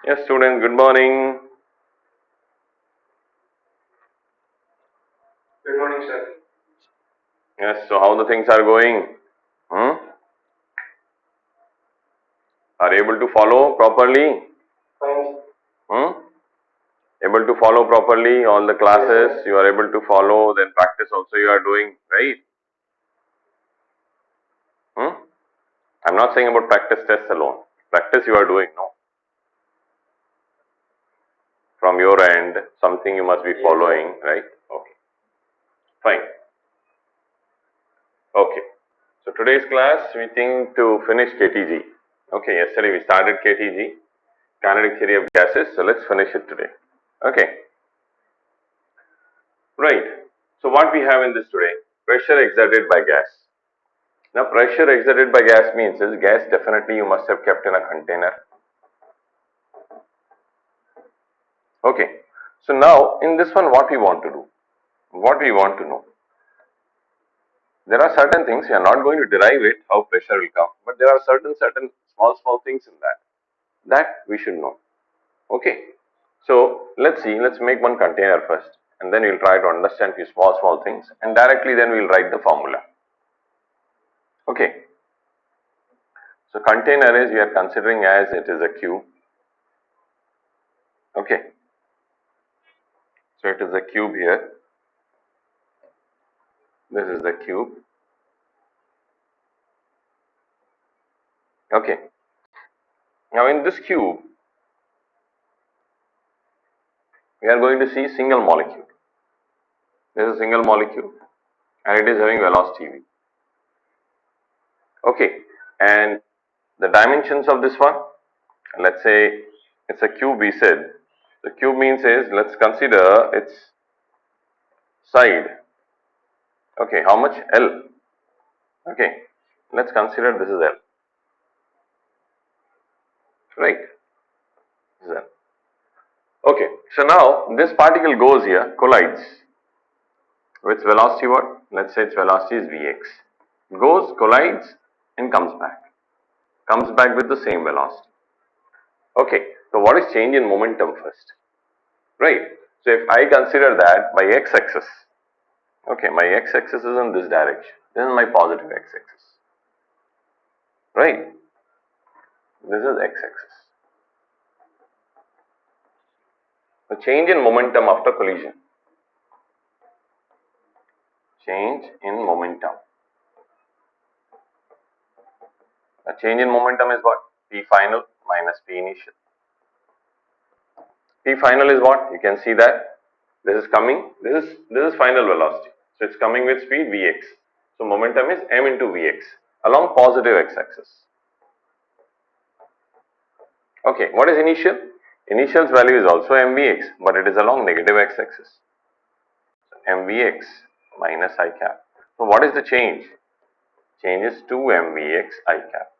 Yes, student, good morning. Good morning, sir. Yes, so how the things are going? Hmm? Are you able to follow properly? Fine. Hmm? Able to follow properly all the classes, you are able to follow, then practice also you are doing, right? Hmm? I'm not saying about practice tests alone. Practice you are doing, no? From your end, something you must be following, right? Okay, fine. Okay. So today's class, we think to finish KTG. Okay, yesterday we started KTG, kinetic theory of gases, so let's finish it today. Okay, right. So what we have in this today, pressure exerted by gas. Now pressure exerted by gas means is gas definitely you must have kept in a container. Okay, so now in this one what we want to do, what we want to know. There are certain things, we are not going to derive it, how pressure will come, but there are certain small things in that we should know. Okay, so let's see, let's make one container first and then we'll try to understand few small things and directly then we'll write the formula. Okay, so container is we are considering as it is a cube. Okay, so it is a cube here. This is the cube. Okay, now in this cube we are going to see single molecule. This is a single molecule and it is having velocity v. Okay, and the dimensions of this one, let's say it's a cube we said. The cube means is, let's consider its side. Okay, how much? L. Okay, let's consider this is L. Right? This is L. Okay, so now this particle goes here, collides with velocity what? Let's say its velocity is Vx. Goes, collides and comes back. Comes back with the same velocity. Okay, so what is change in momentum first? Right? So if I consider that by x-axis, okay, my x-axis is in this direction. This is my positive x-axis. Right? This is x-axis. The change in momentum after collision. Change in momentum. A change in momentum is what? P final minus P initial. P final is what? You can see that this is coming. This is final velocity. So it's coming with speed Vx. So momentum is m into Vx along positive x-axis. Okay, what is initial? Initial's value is also mvx, but it is along negative x-axis. So mvx minus I cap. So what is the change? Change is 2 mvx I cap.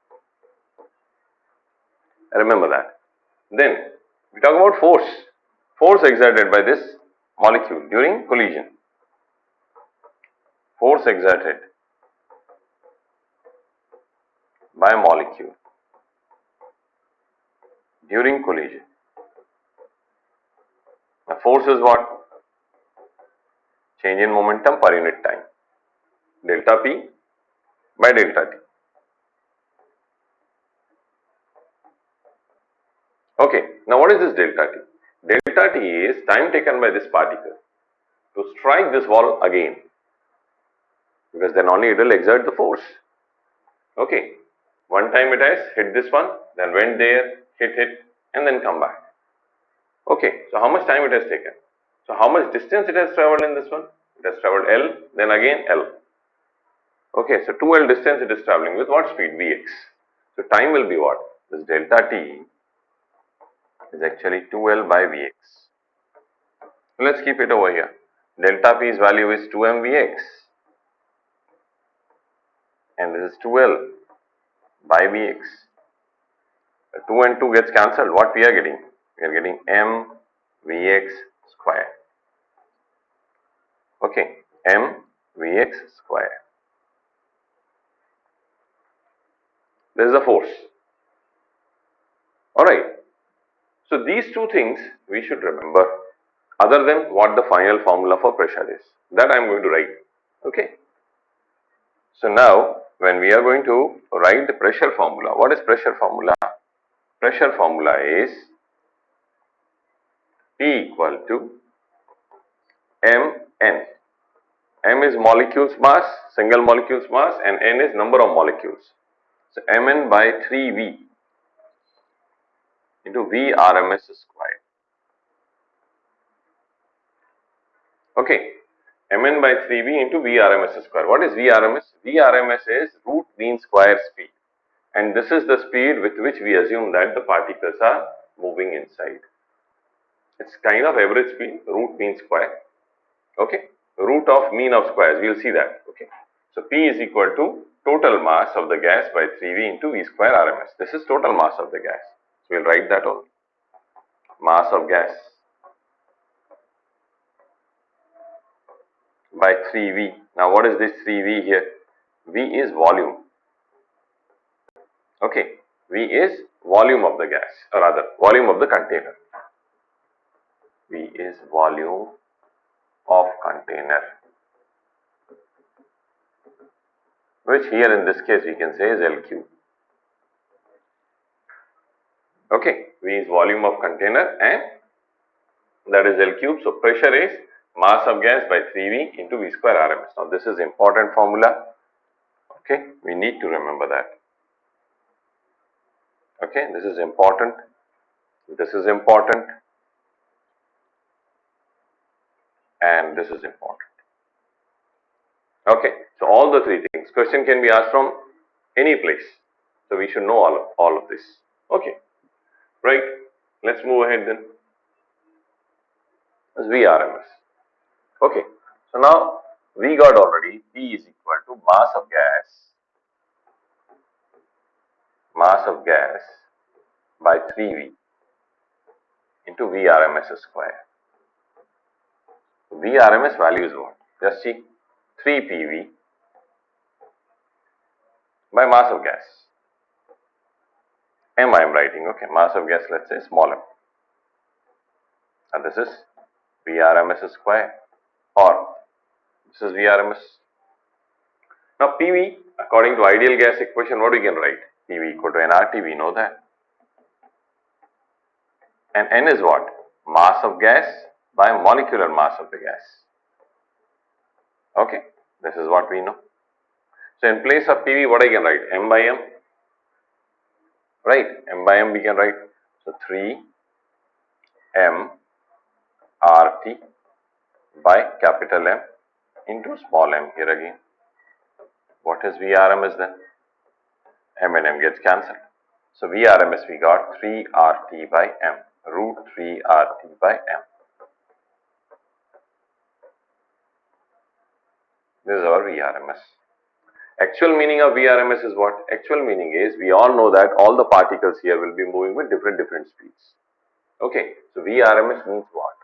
Remember that. Then we talk about force. Force exerted by this molecule during collision. Force exerted by a molecule during collision. The force is what? Change in momentum per unit time. Delta P by delta T. Okay, now what is this delta T? Delta T is time taken by this particle to strike this wall again, because then only it will exert the force. Okay, one time it has hit this one, then went there, hit, and then come back. Okay, so how much time it has taken? So how much distance it has traveled in this one? It has traveled L, then again L. Okay, so 2L distance it is traveling with what speed? Vx. So time will be what? This delta T is actually 2L by Vx. Let's keep it over here. Delta P's value is 2m Vx and this is 2L by Vx. 2 and 2 gets cancelled. What we are getting? We are getting m Vx square. Okay, m Vx square. This is the force. Alright. So these two things we should remember, other than what the final formula for pressure is. That I am going to write. Okay. So now when we are going to write the pressure formula, what is pressure formula? Pressure formula is P equal to Mn. M is molecules mass, single molecules mass, and N is number of molecules. So Mn by 3V into V RMS square. Okay, Mn by 3V into V RMS square. What is V RMS? V RMS is root mean square speed, and this is the speed with which we assume that the particles are moving inside. It's kind of average speed, root mean square. Okay, root of mean of squares, we will see that. Okay, so P is equal to total mass of the gas by 3V into V square RMS. This is total mass of the gas. So we'll write that on mass of gas by 3V. Now what is this 3V here? V is volume. Okay, V is volume of the gas, or rather volume of the container. V is volume of container, which here in this case we can say is L cube. Okay, V is volume of container and that is L cube. So pressure is mass of gas by 3V into V square RMS. Now this is important formula. Okay, we need to remember that. Okay, this is important. This is important. And this is important. Okay, so all the three things. Question can be asked from any place. So we should know all of this. Okay, right. Let's move ahead then. This is VRMS. Okay, so now we got already P is equal to mass of gas by 3V into VRMS square. VRMS value is what? Just see, 3 PV by mass of gas. M I am writing, okay, mass of gas, let's say small m. And this is VRMS square, or this is VRMS. Now PV, according to ideal gas equation, what we can write? PV equal to nRT, we know that. And N is what? Mass of gas by molecular mass of the gas. Okay, this is what we know. So in place of PV, what I can write? M by M. Right, M by M we can write. So 3 M RT by capital M into small m here again. What is VRMS then? M and M gets cancelled. So VRMS we got 3 RT by M, root 3 RT by M. This is our VRMS. Actual meaning of VRMS is what? Actual meaning is, we all know that all the particles here will be moving with different speeds. Okay, so VRMS means what?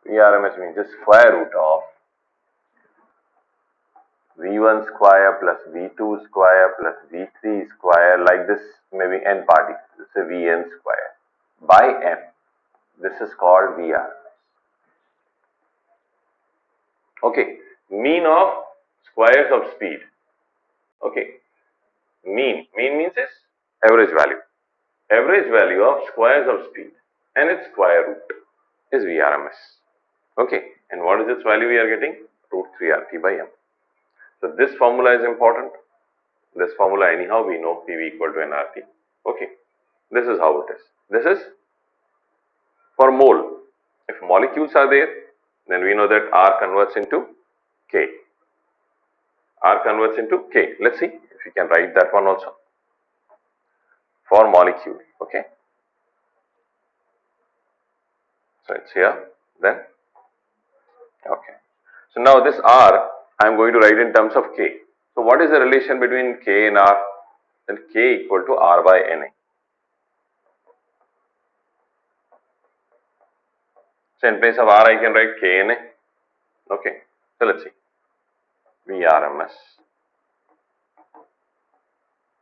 VRMS means the square root of V1 square plus V2 square plus V3 square, like this, maybe n particles, say Vn square by m. This is called VRMS. Okay, mean of squares of speed. Okay, mean means is average value. Average value of squares of speed and its square root is VRMS. Okay, and what is its value we are getting? Root 3 RT by M. So this formula is important. This formula anyhow we know PV equal to nRT. Okay, this is how it is. This is for mole. If molecules are there, then we know that R converts into K. R converts into K. Let's see if we can write that one also. For molecule, okay. So it's here, then, okay. So now this R, I am going to write in terms of K. So what is the relation between K and R? Then K equal to R by Na. So in place of R, I can write Kna. Okay, so let's see. VRMS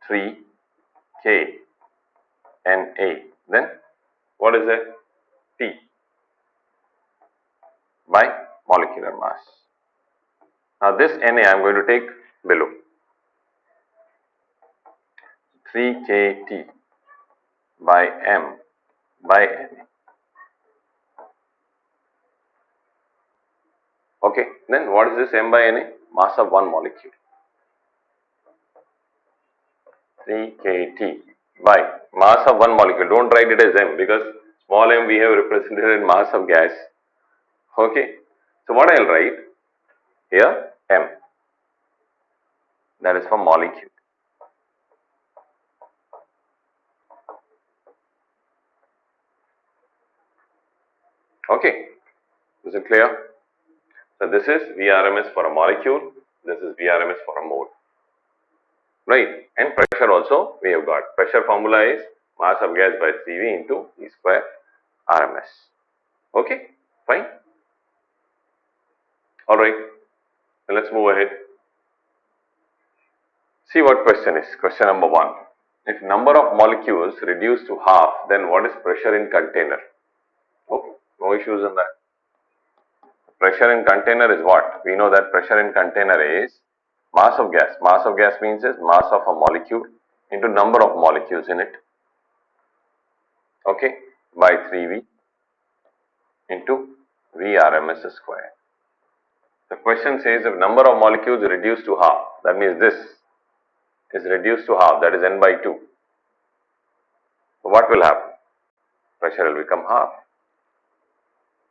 3 K Na. Then what is it? T by molecular mass. Now this Na I am going to take below. 3kT by M by Na. Okay, then what is this M by Na? Mass of one molecule. 3kT by mass of one molecule. Don't write it as M because small m we have represented in mass of gas. Okay, so what I will write here? M. That is for molecule. Okay, is it clear? So this is Vrms for a molecule, this is Vrms for a mole, right? And pressure also we have got. Pressure formula is mass of gas by CV into E square Rms. Okay, fine. Alright, so let's move ahead. See what question is. Question number 1. If number of molecules reduced to half, then what is pressure in container? Okay, no issues in that. Pressure in container is what? We know that pressure in container is mass of gas. Mass of gas means is mass of a molecule into number of molecules in it. Okay, by 3V into Vrms square. The question says if number of molecules reduced to half, that means this is reduced to half, that is N by 2. So what will happen? Pressure will become half.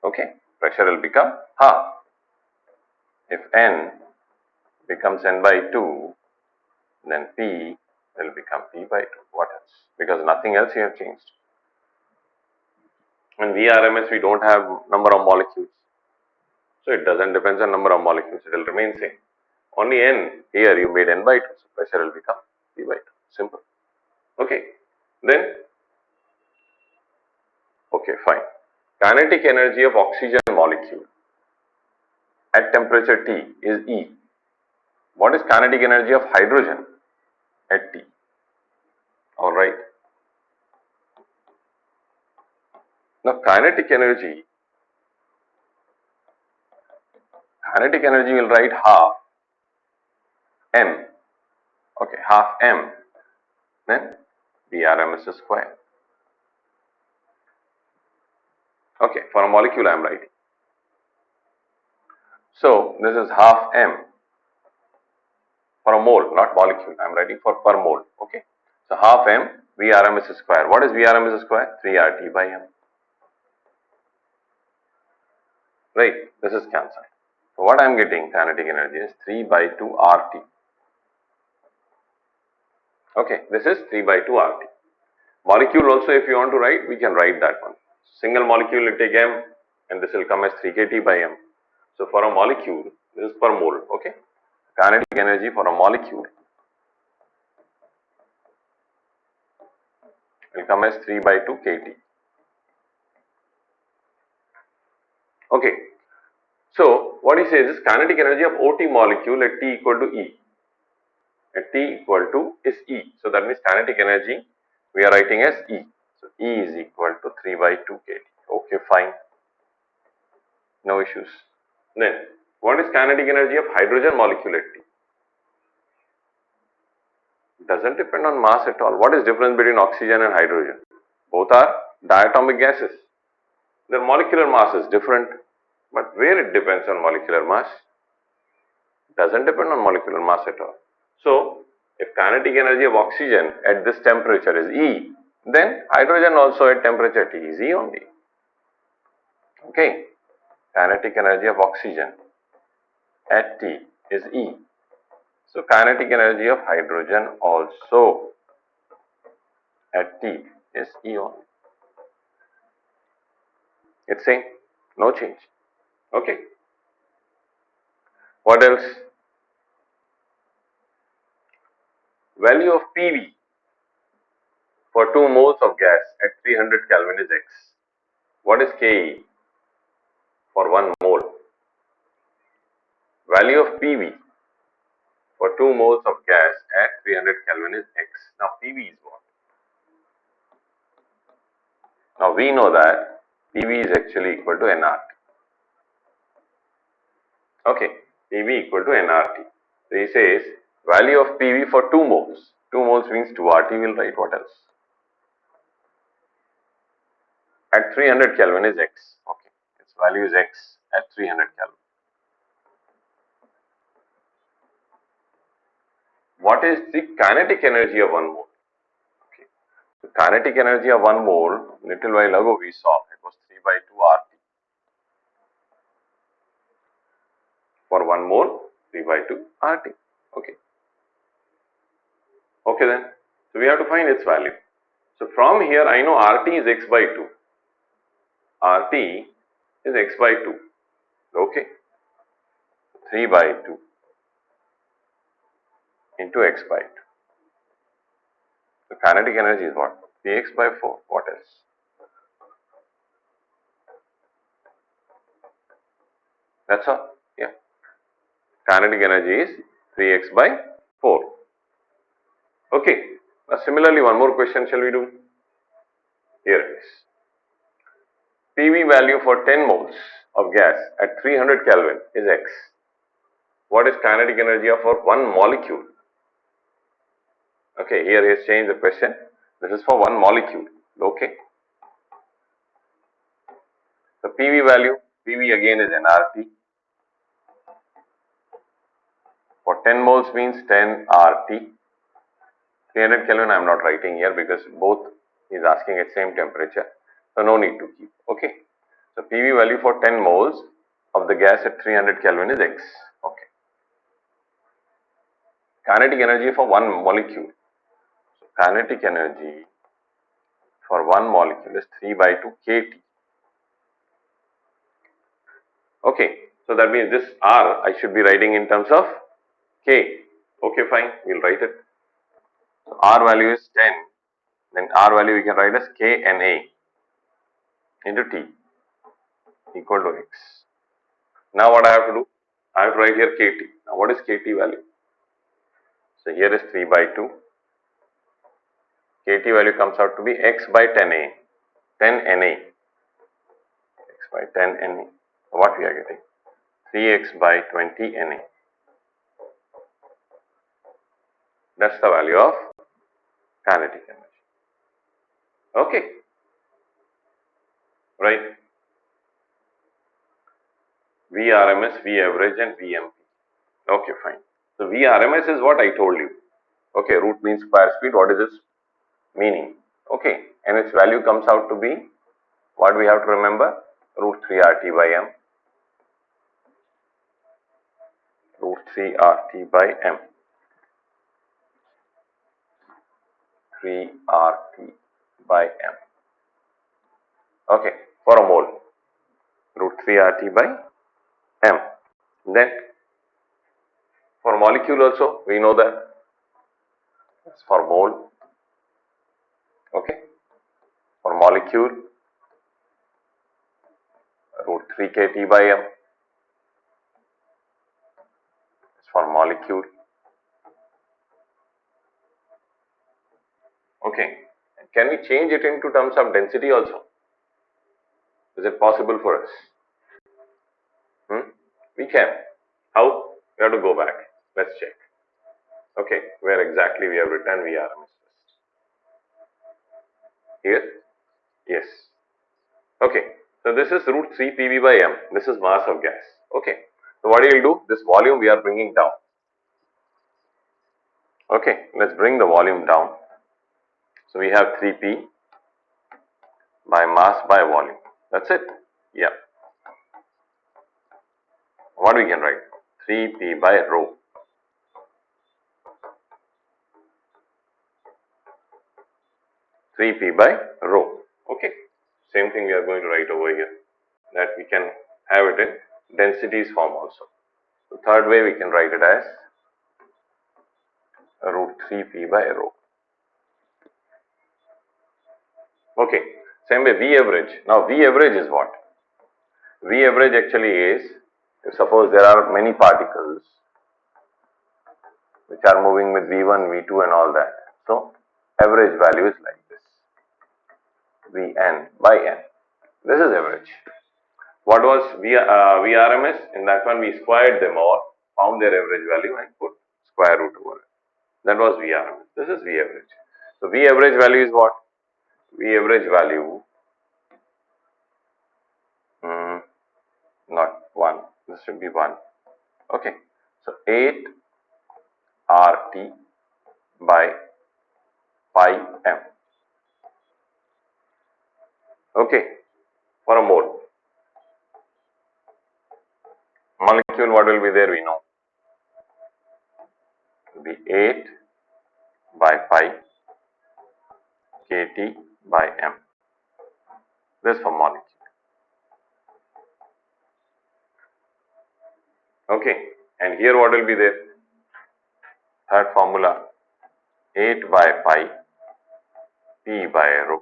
Okay, pressure will become half. If N becomes N by 2, then P will become P by 2. What else? Because nothing else you have changed. In Vrms we don't have number of molecules. So it doesn't depend on number of molecules, it will remain same. Only N, here you made N by 2, so pressure will become P by 2. Simple. Okay, then, okay, fine. Kinetic energy of oxygen molecule at temperature T is E. What is kinetic energy of hydrogen at T? Alright. Now kinetic energy will write half M, okay, half M, then Vrms square. Okay, for a molecule I am writing. So this is half M for a mole, not molecule. I am writing for per mole. Okay, so half M Vrms square. What is Vrms square? 3RT by M. Right, this is cancelled. So what I am getting kinetic energy is 3 by 2 RT. Okay, this is 3 by 2 RT. Molecule also, if you want to write, we can write that one. Single molecule will take M and this will come as 3kT by M. So for a molecule, this is per mole. Okay, kinetic energy for a molecule will come as 3 by 2 kT. Okay, so what he says is kinetic energy of OT molecule at T equal to E. At T equal to is E. So that means kinetic energy we are writing as E. So E is equal to 3 by 2 kT. Okay, fine. No issues. Then what is kinetic energy of hydrogen molecule at T? Doesn't depend on mass at all. What is difference between oxygen and hydrogen? Both are diatomic gases. Their molecular mass is different, but where it depends on molecular mass? Doesn't depend on molecular mass at all. So if kinetic energy of oxygen at this temperature is E, then hydrogen also at temperature T is E only. Okay, kinetic energy of oxygen at T is E. So kinetic energy of hydrogen also at T is E only. It's same, no change. Okay. What else? Value of PV for 2 moles of gas at 300 Kelvin is X. What is Ke for 1 mole? Value of PV for 2 moles of gas at 300 Kelvin is X. Now PV is what? Now we know that PV is actually equal to nRT. Okay, PV equal to nRT. So he says value of PV for 2 moles. 2 moles means 2RT, we'll write what else? At 300 Kelvin is X. Okay, its value is X at 300 Kelvin. What is the kinetic energy of 1 mole? Okay, the kinetic energy of 1 mole, little while ago we saw, it was 3 by 2 RT. For 1 mole, 3 by 2 RT. Okay. Okay then. So we have to find its value. So from here I know RT is X by 2. RT is X by 2. Okay. 3 by 2 into X by 2. The kinetic energy is what? Px by 4. What else? That's all. Yeah. Kinetic energy is 3x by 4. Okay. Now similarly, one more question shall we do? Here it is. PV value for 10 moles of gas at 300 Kelvin is X. What is kinetic energy for 1 molecule? Okay, here he has changed the question. This is for 1 molecule. Okay. The PV value, PV again is nRT. For 10 moles means 10 RT. 300 Kelvin I am not writing here because both is asking at same temperature. So no need to keep. Okay. So PV value for 10 moles of the gas at 300 Kelvin is X. Okay. Kinetic energy for 1 molecule. So kinetic energy for 1 molecule is 3 by 2 kT. Okay. So that means this R I should be writing in terms of K. Okay, fine. We'll write it. So R value is 10. Then R value we can write as KNA into T equal to X. Now what I have to do? I have to write here KT. Now what is KT value? So here is 3 by 2. KT value comes out to be X by 10A. 10 Na. X by 10 Na. What we are getting? 3x by 20 Na. That's the value of kinetic energy. Okay. Right. Vrms, V average and Vmp. Okay, fine. So Vrms is what I told you. Okay, root means square speed. What is its meaning? Okay, and its value comes out to be what we have to remember? Root 3 RT by M. Root 3 RT by M. 3 RT by M. Okay, for a mole. Root 3 RT by M. Then for molecule also we know that it's for mole. Okay, for molecule root 3 kT by M. It's for molecule. Okay, can we change it into terms of density also? Is it possible for us? We can. How? We have to go back. Let's check. Okay, where exactly we have written Vrms first. Here? Yes. Okay, so this is root 3 PV by M. This is mass of gas. Okay, so what you will do? This volume we are bringing down. Okay, let's bring the volume down. So we have 3P by mass by volume. That's it. Yeah. What we can write? 3P by rho. 3P by rho. Okay. Same thing we are going to write over here. That we can have it in densities form also. The third way we can write it as root 3P by rho. Okay. Same way V average. Now V average is what? V average actually is, if suppose there are many particles which are moving with V1, V2 and all that. So average value is like this. Vn by n. This is average. What was Vrms? In that one, we squared them all, found their average value, and put square root over it. That was Vrms. This is V average. So V average value is what? V average value, not 1. This should be 1. Okay. So 8 RT by pi m. Okay. For a mole. Molecule, what will be there? We know. It will be 8 by pi kT by m. This for molecule. Okay. And here what will be there? Third formula, 8 by pi p by rho.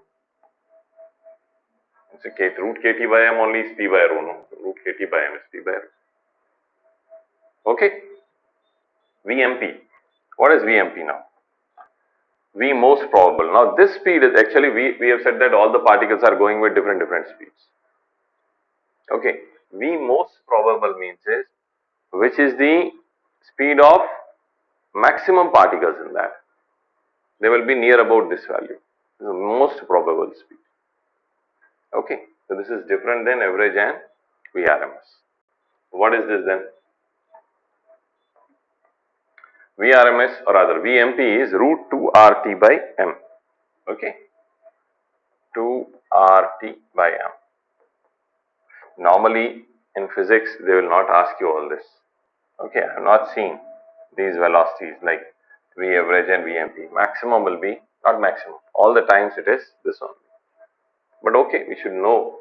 So root kt by m only is p by rho, no? Root kt by m is p by rho. Okay. VMP. What is VMP now? V most probable. Now this speed is actually, we have said that all the particles are going with different speeds. Okay. V most probable means is which is the speed of maximum particles in that. They will be near about this value. This is the most probable speed. Okay. So this is different than average and Vrms. What is this then? Vrms or rather VMP is root 2 RT by m. Okay. 2 RT by m. Normally in physics they will not ask you all this. Okay, I have not seen these velocities like V average and VMP. Maximum will be, not maximum, all the times it is this only. But okay, we should know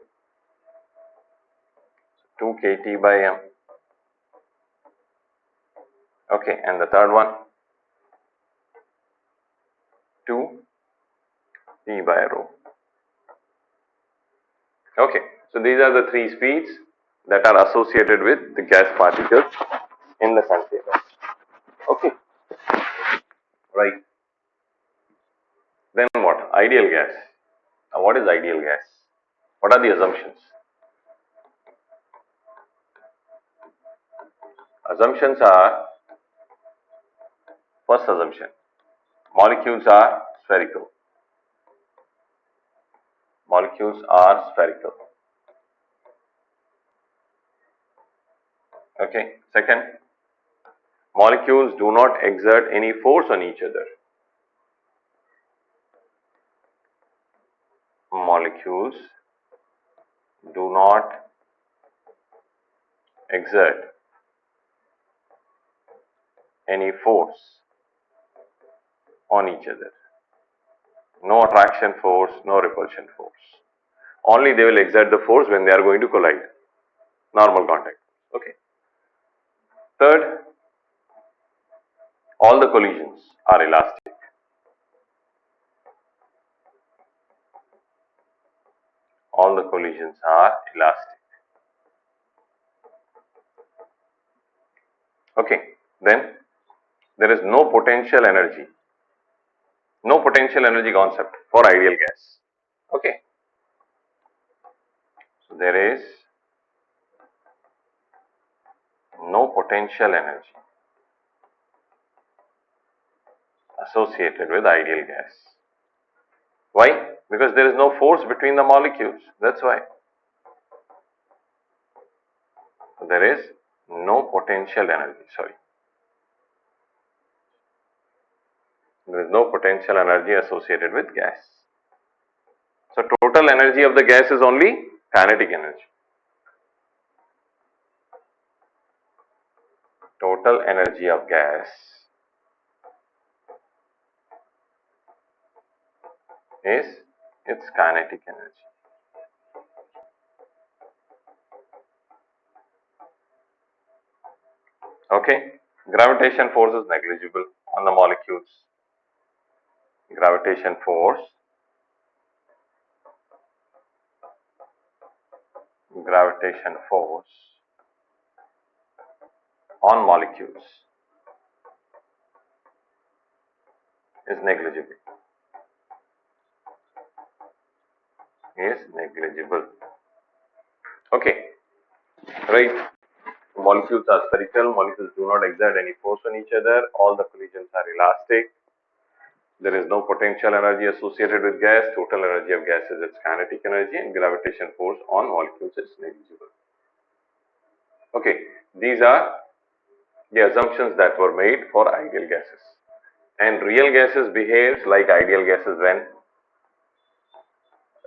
2 kT by m. Okay, and the third one 2 p by rho. Okay, so these are the three speeds that are associated with the gas particles in the container. Okay, right. Then what? Ideal gas. Now what is ideal gas? What are the assumptions? Assumptions are, first assumption, molecules are spherical. Molecules are spherical. Okay. Second, molecules do not exert any force on each other. Molecules do not exert any force on each other. No attraction force, no repulsion force. Only they will exert the force when they are going to collide. Normal contact. Okay. Third, all the collisions are elastic. All the collisions are elastic. Okay. Then there is no potential energy. No potential energy concept for ideal gas. Okay. So there is no potential energy associated with ideal gas. Why? Because there is no force between the molecules. That's why. So there is no potential energy. There is no potential energy associated with gas. So total energy of the gas is only kinetic energy. Total energy of gas is its kinetic energy. Okay, gravitation force is negligible on the molecules. Gravitation force on molecules is negligible. is negligible. Okay, right. Molecules are spherical, molecules do not exert any force on each other, all the collisions are elastic, there is no potential energy associated with gas, total energy of gas is its kinetic energy, and gravitation force on molecules is negligible. Okay, these are the assumptions that were made for ideal gases. And real gases behaves like ideal gases when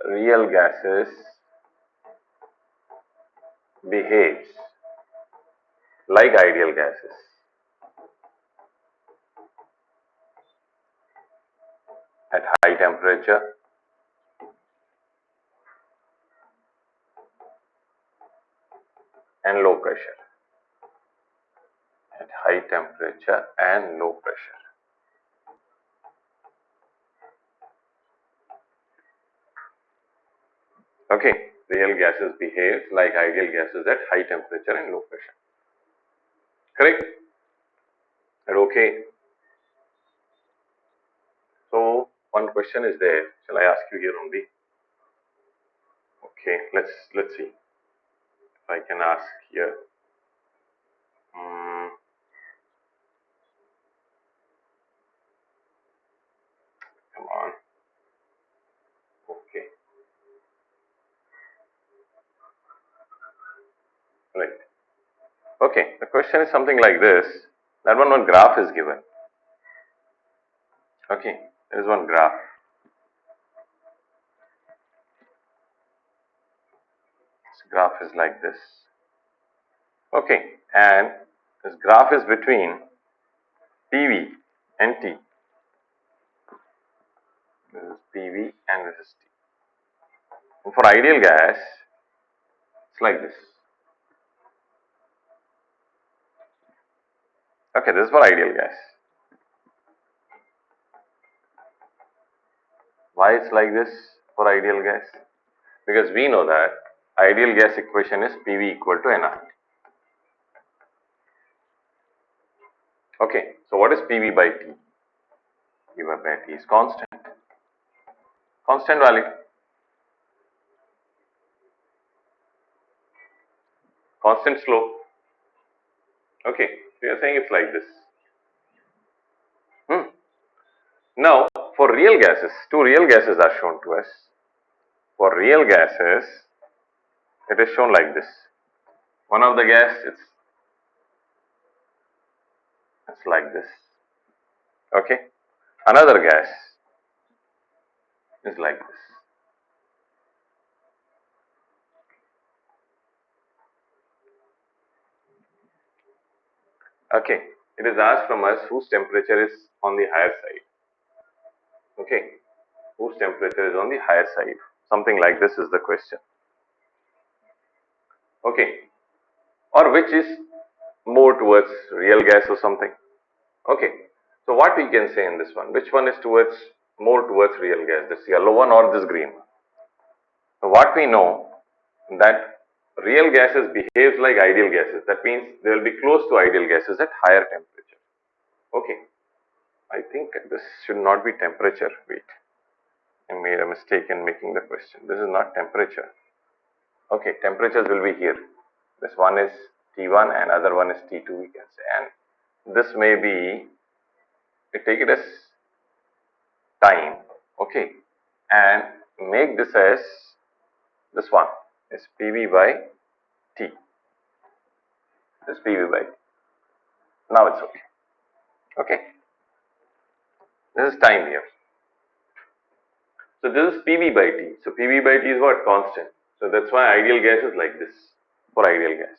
real gases behaves like ideal gases at high temperature and low pressure. At high temperature and low pressure. Okay, real gases behave like ideal gases at high temperature and low pressure. Correct? Okay. So one question is there. Shall I ask you here only? Okay, let's see if I can ask here. Come on. Okay. Right. Okay. The question is something like this. That one graph is given. Okay. There is one graph. This graph is like this. Okay. And this graph is between PV and T. This is PV and this is T. And for ideal gas, it's like this. Okay, this is for ideal gas. Why it's like this for ideal gas? Because we know that ideal gas equation is PV equal to Ni. Okay, so what is PV by T? PV by T is constant. Constant value. Constant slope. Okay, so you are saying it's like this. Now, for real gases, two real gases are shown to us. For real gases, it is shown like this. One of the gas, it's like this. Okay, another gas is like this. Okay, it is asked from us whose temperature is on the higher side. Okay, whose temperature is on the higher side. Something like this is the question. Okay, or which is more towards real gas or something. Okay, so what we can say in this one, which one is towards more towards real gas, this yellow one or this green one? So what we know that real gases behaves like ideal gases. That means they will be close to ideal gases at higher temperature. Okay, I think this should not be temperature. Wait, I made a mistake in making the question. This is not temperature. Okay, temperatures will be here. This one is T1 and other one is T2 we can say, and this may be, we take it as time, okay, and make this as, this one is PV by T, this PV by T. Now it's okay. Okay, this is time here. So this is PV by T. So PV by T is what? Constant. So that's why ideal gas is like this for ideal gas.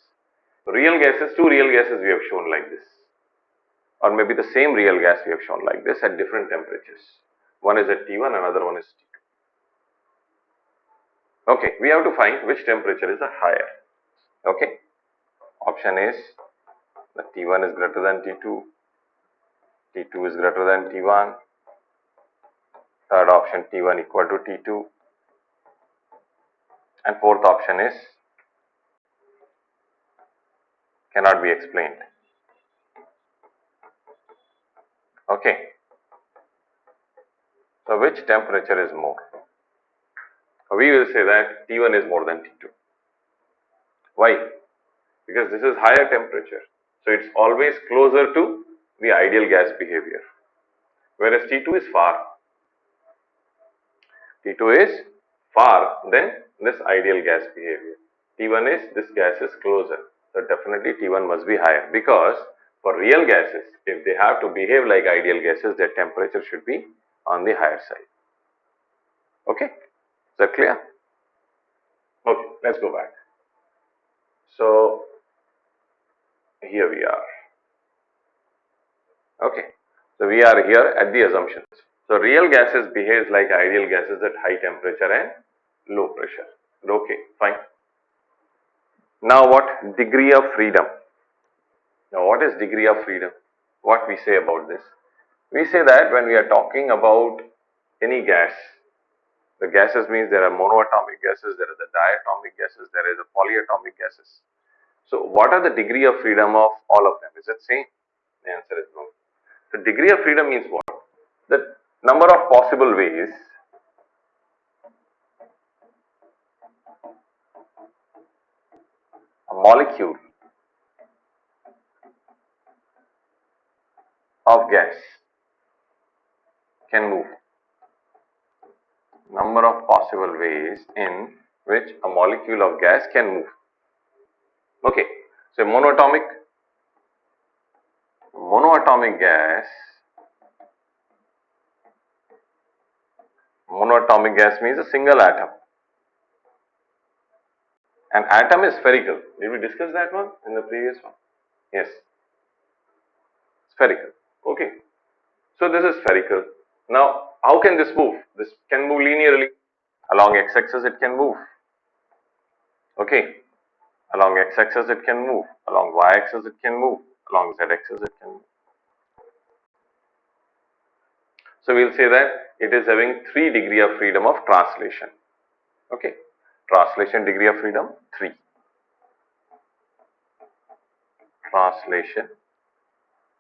Real gases, two real gases we have shown like this, or maybe the same real gas we have shown like this at different temperatures. One is at T1, another one is T2. Okay, we have to find which temperature is the higher. Okay, option is that T1 is greater than T2, T2 is greater than T1, third option T1 equal to T2, and fourth option is cannot be explained. Okay, so which temperature is more? We will say that T1 is more than T2. Why? Because this is higher temperature. So it's always closer to the ideal gas behavior. Whereas T2 is far. T2 is far than this ideal gas behavior. T1 is, this gas is closer. So definitely T1 must be higher, because for real gases, if they have to behave like ideal gases, their temperature should be on the higher side. Okay, is that clear? Okay, let's go back. So here we are. Okay, so we are here at the assumptions. So real gases behaves like ideal gases at high temperature and low pressure. Okay, fine. Now what? Degree of freedom. Now what is degree of freedom? What we say about this? We say that when we are talking about any gas, the gases means there are monoatomic gases, there are the diatomic gases, there is a polyatomic gases. So what are the degree of freedom of all of them? Is it same? The answer is no. So degree of freedom means what? The number of possible ways a molecule of gas can move. Number of possible ways in which a molecule of gas can move. Okay, so monoatomic gas, monoatomic gas means a single atom. An atom is spherical. Did we discuss that one in the previous one? Yes, spherical. Okay, so this is spherical. Now, how can this move? This can move linearly. Along x-axis it can move. Okay, along x-axis it can move. Along y-axis it can move. Along z-axis it can move. So we'll say that it is having 3 degree of freedom of translation. Okay, translation degree of freedom 3. Translation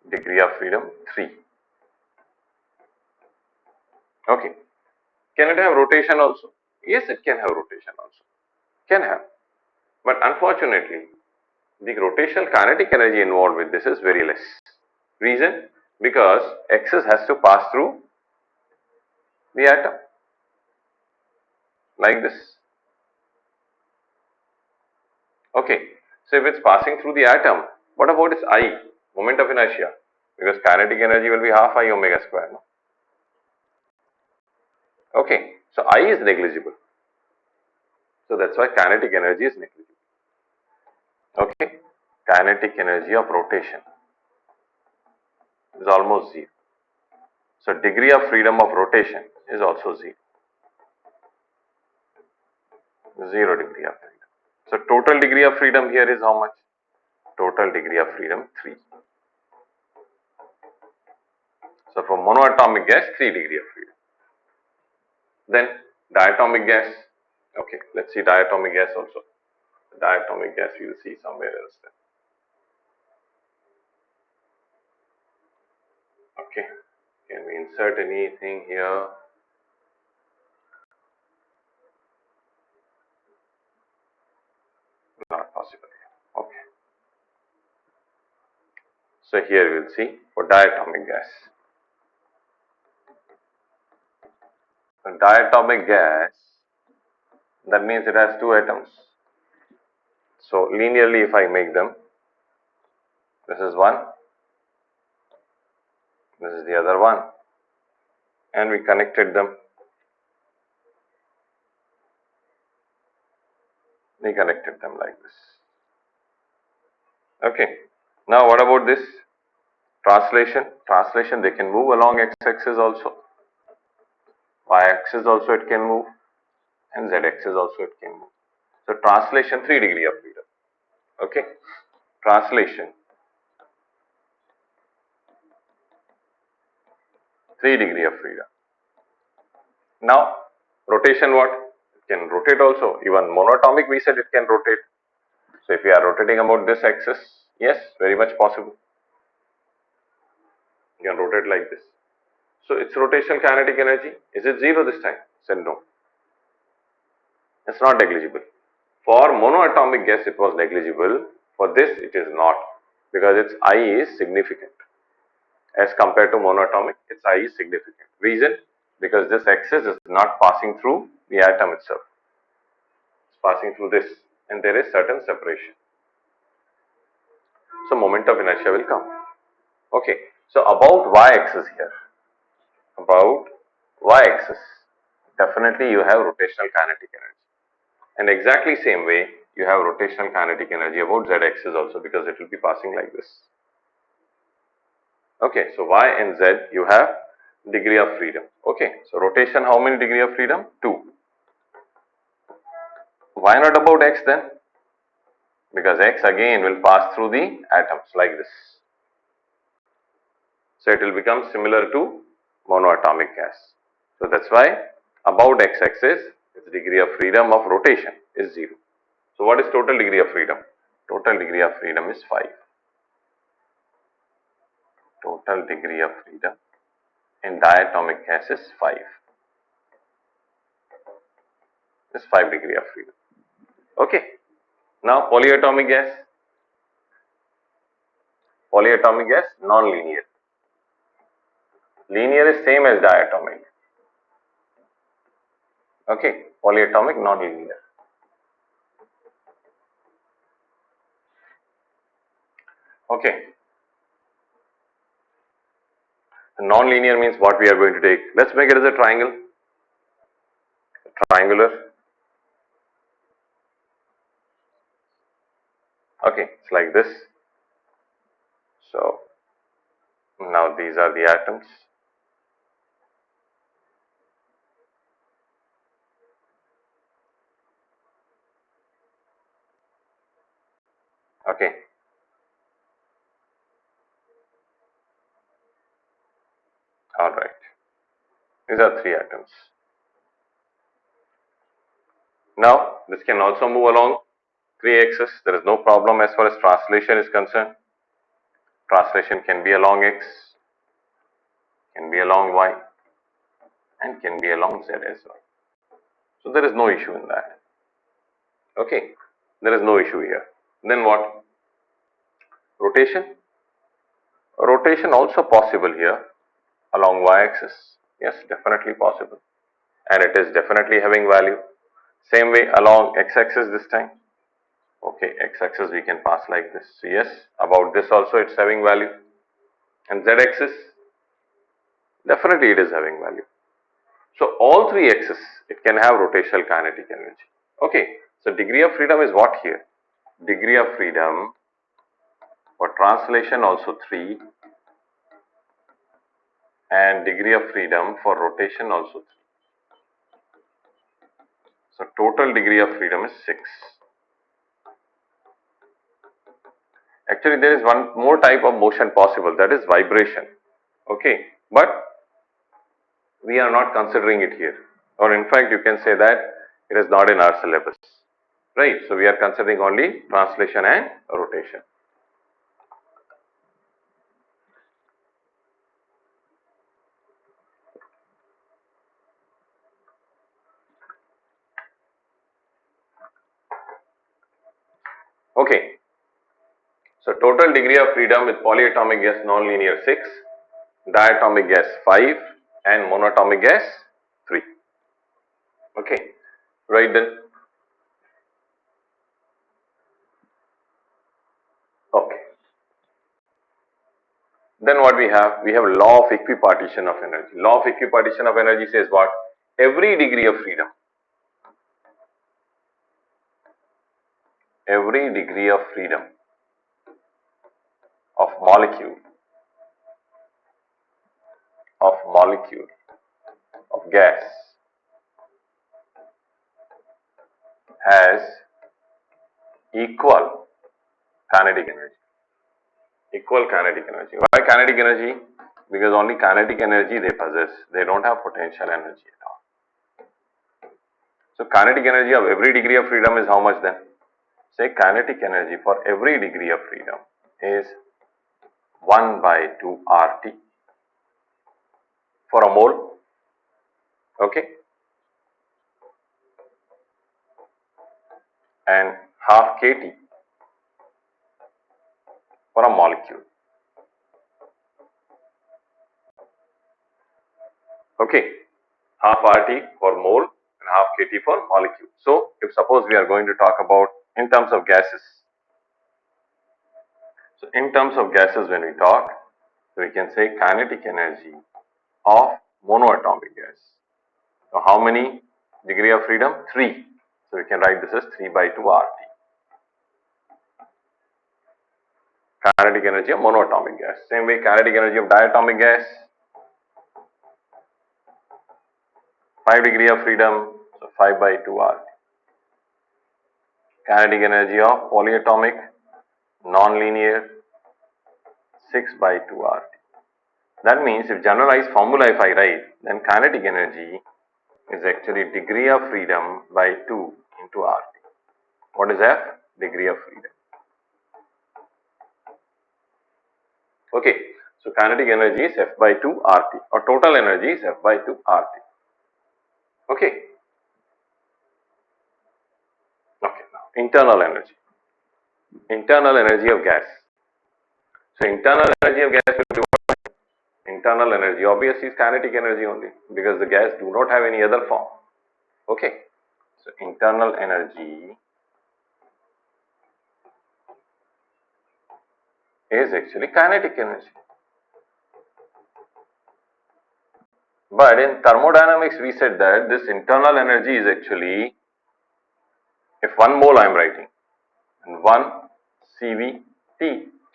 degree of freedom 3. Okay, can it have rotation also? Yes, it can have rotation also. Can have. But unfortunately, the rotational kinetic energy involved with this is very less. Reason? Because X's has to pass through the atom like this. Okay, so if it's passing through the atom, what about its I, moment of inertia? Because kinetic energy will be half I omega square. No? Okay, so I is negligible. So that's why kinetic energy is negligible. Okay, kinetic energy of rotation is almost 0. So degree of freedom of rotation is also 0. 0 degree of freedom. So total degree of freedom here is how much? Total degree of freedom 3. So for monoatomic gas, 3 degree of freedom. Then diatomic gas. Okay, let's see diatomic gas also. Diatomic gas we will see somewhere else then. Okay, can we insert anything here? Not possible. Okay. So here we'll see for diatomic gas. So diatomic gas, that means it has 2 atoms. So linearly if I make them, this is one, this is the other one, and we connected them. We connected them like this. Okay. Now what about this? Translation. Translation, they can move along x-axis also. Y-axis also it can move. And z-axis also it can move. So translation 3 degree of freedom. Okay. Translation 3 degree of freedom. Now rotation what? It can rotate also. Even monatomic we said it can rotate. So if we are rotating about this axis, yes, very much possible. You can rotate like this. So its rotational kinetic energy, is it 0 this time? Said no. It's not negligible. For monoatomic gas it was negligible, for this it is not, because its I is significant. As compared to monoatomic, its I is significant. Reason? Because this excess is not passing through the atom itself. It's passing through this, and there is certain separation. So moment of inertia will come. Okay. So about y-axis here. About y-axis. Definitely you have rotational kinetic energy. And exactly same way you have rotational kinetic energy about z-axis also, because it will be passing like this. Okay, so y and z you have degree of freedom. Okay, so rotation, how many degree of freedom? 2. Why not about x then? Because x again will pass through the atoms like this. So it will become similar to monoatomic gas. So that's why about x-axis its degree of freedom of rotation is 0. So what is total degree of freedom? Total degree of freedom is 5. Total degree of freedom in diatomic gas is 5. Is 5 degree of freedom. Okay. Now polyatomic gas. Polyatomic gas non-linear. Linear is same as diatomic. Okay. Polyatomic non-linear. Okay. Non-linear means what we are going to take. Let's make it as a triangle. Triangular. Okay, it's like this. So now these are the atoms. Okay. All right. These are 3 atoms. Now this can also move along 3 axes. There is no problem as far as translation is concerned. Translation can be along x, can be along y, and can be along z as well. So there is no issue in that. Okay, there is no issue here. Then what? Rotation. Rotation also possible here along y-axis. Yes, definitely possible. And it is definitely having value. Same way along x-axis this time. Okay, x-axis we can pass like this. So yes, about this also it's having value. And z-axis, definitely it is having value. So all 3 axes, it can have rotational kinetic energy. Okay, so degree of freedom is what here? Degree of freedom for translation also 3, and degree of freedom for rotation also 3. So total degree of freedom is 6. Actually there is one more type of motion possible, that is vibration. Okay, but we are not considering it here, or in fact you can say that it is not in our syllabus, right? So we are considering only translation and rotation. Okay, so total degree of freedom with polyatomic gas non-linear 6, diatomic gas 5, and monatomic gas 3. Okay, right then. Okay. Then what we have? We have law of equipartition of energy. Law of equipartition of energy says what? Every degree of freedom. Every degree of freedom of molecule, of molecule, of gas has equal kinetic energy. Equal kinetic energy. Why kinetic energy? Because only kinetic energy they possess. They don't have potential energy at all. So kinetic energy of every degree of freedom is how much then? Say kinetic energy for every degree of freedom is 1 by 2 RT for a mole. Okay. and half kT for a molecule. Okay, half RT for mole and half kT for molecule. So, if suppose we are going to talk about in terms of gases, so in terms of gases when we talk, so we can say kinetic energy of monoatomic gas. So, how many degree of freedom? 3. So, we can write this as 3 by 2 RT. Kinetic energy of monoatomic gas. Same way, kinetic energy of diatomic gas, 5 degree of freedom, so 5 by 2 RT. Kinetic energy of polyatomic, non-linear, 6 by 2 RT. That means if generalized formula if I write, then kinetic energy is actually degree of freedom by 2 into RT. What is F? Degree of freedom. Okay, so kinetic energy is F by 2 RT, or total energy is F by 2 RT. Okay. Okay, now internal energy. Internal energy of gas. So internal energy of gas will be what? Internal energy obviously is kinetic energy only, because the gas do not have any other form. Okay, so internal energy is actually kinetic energy. But in thermodynamics we said that this internal energy is actually, if 1 mole I am writing and 1 CVT,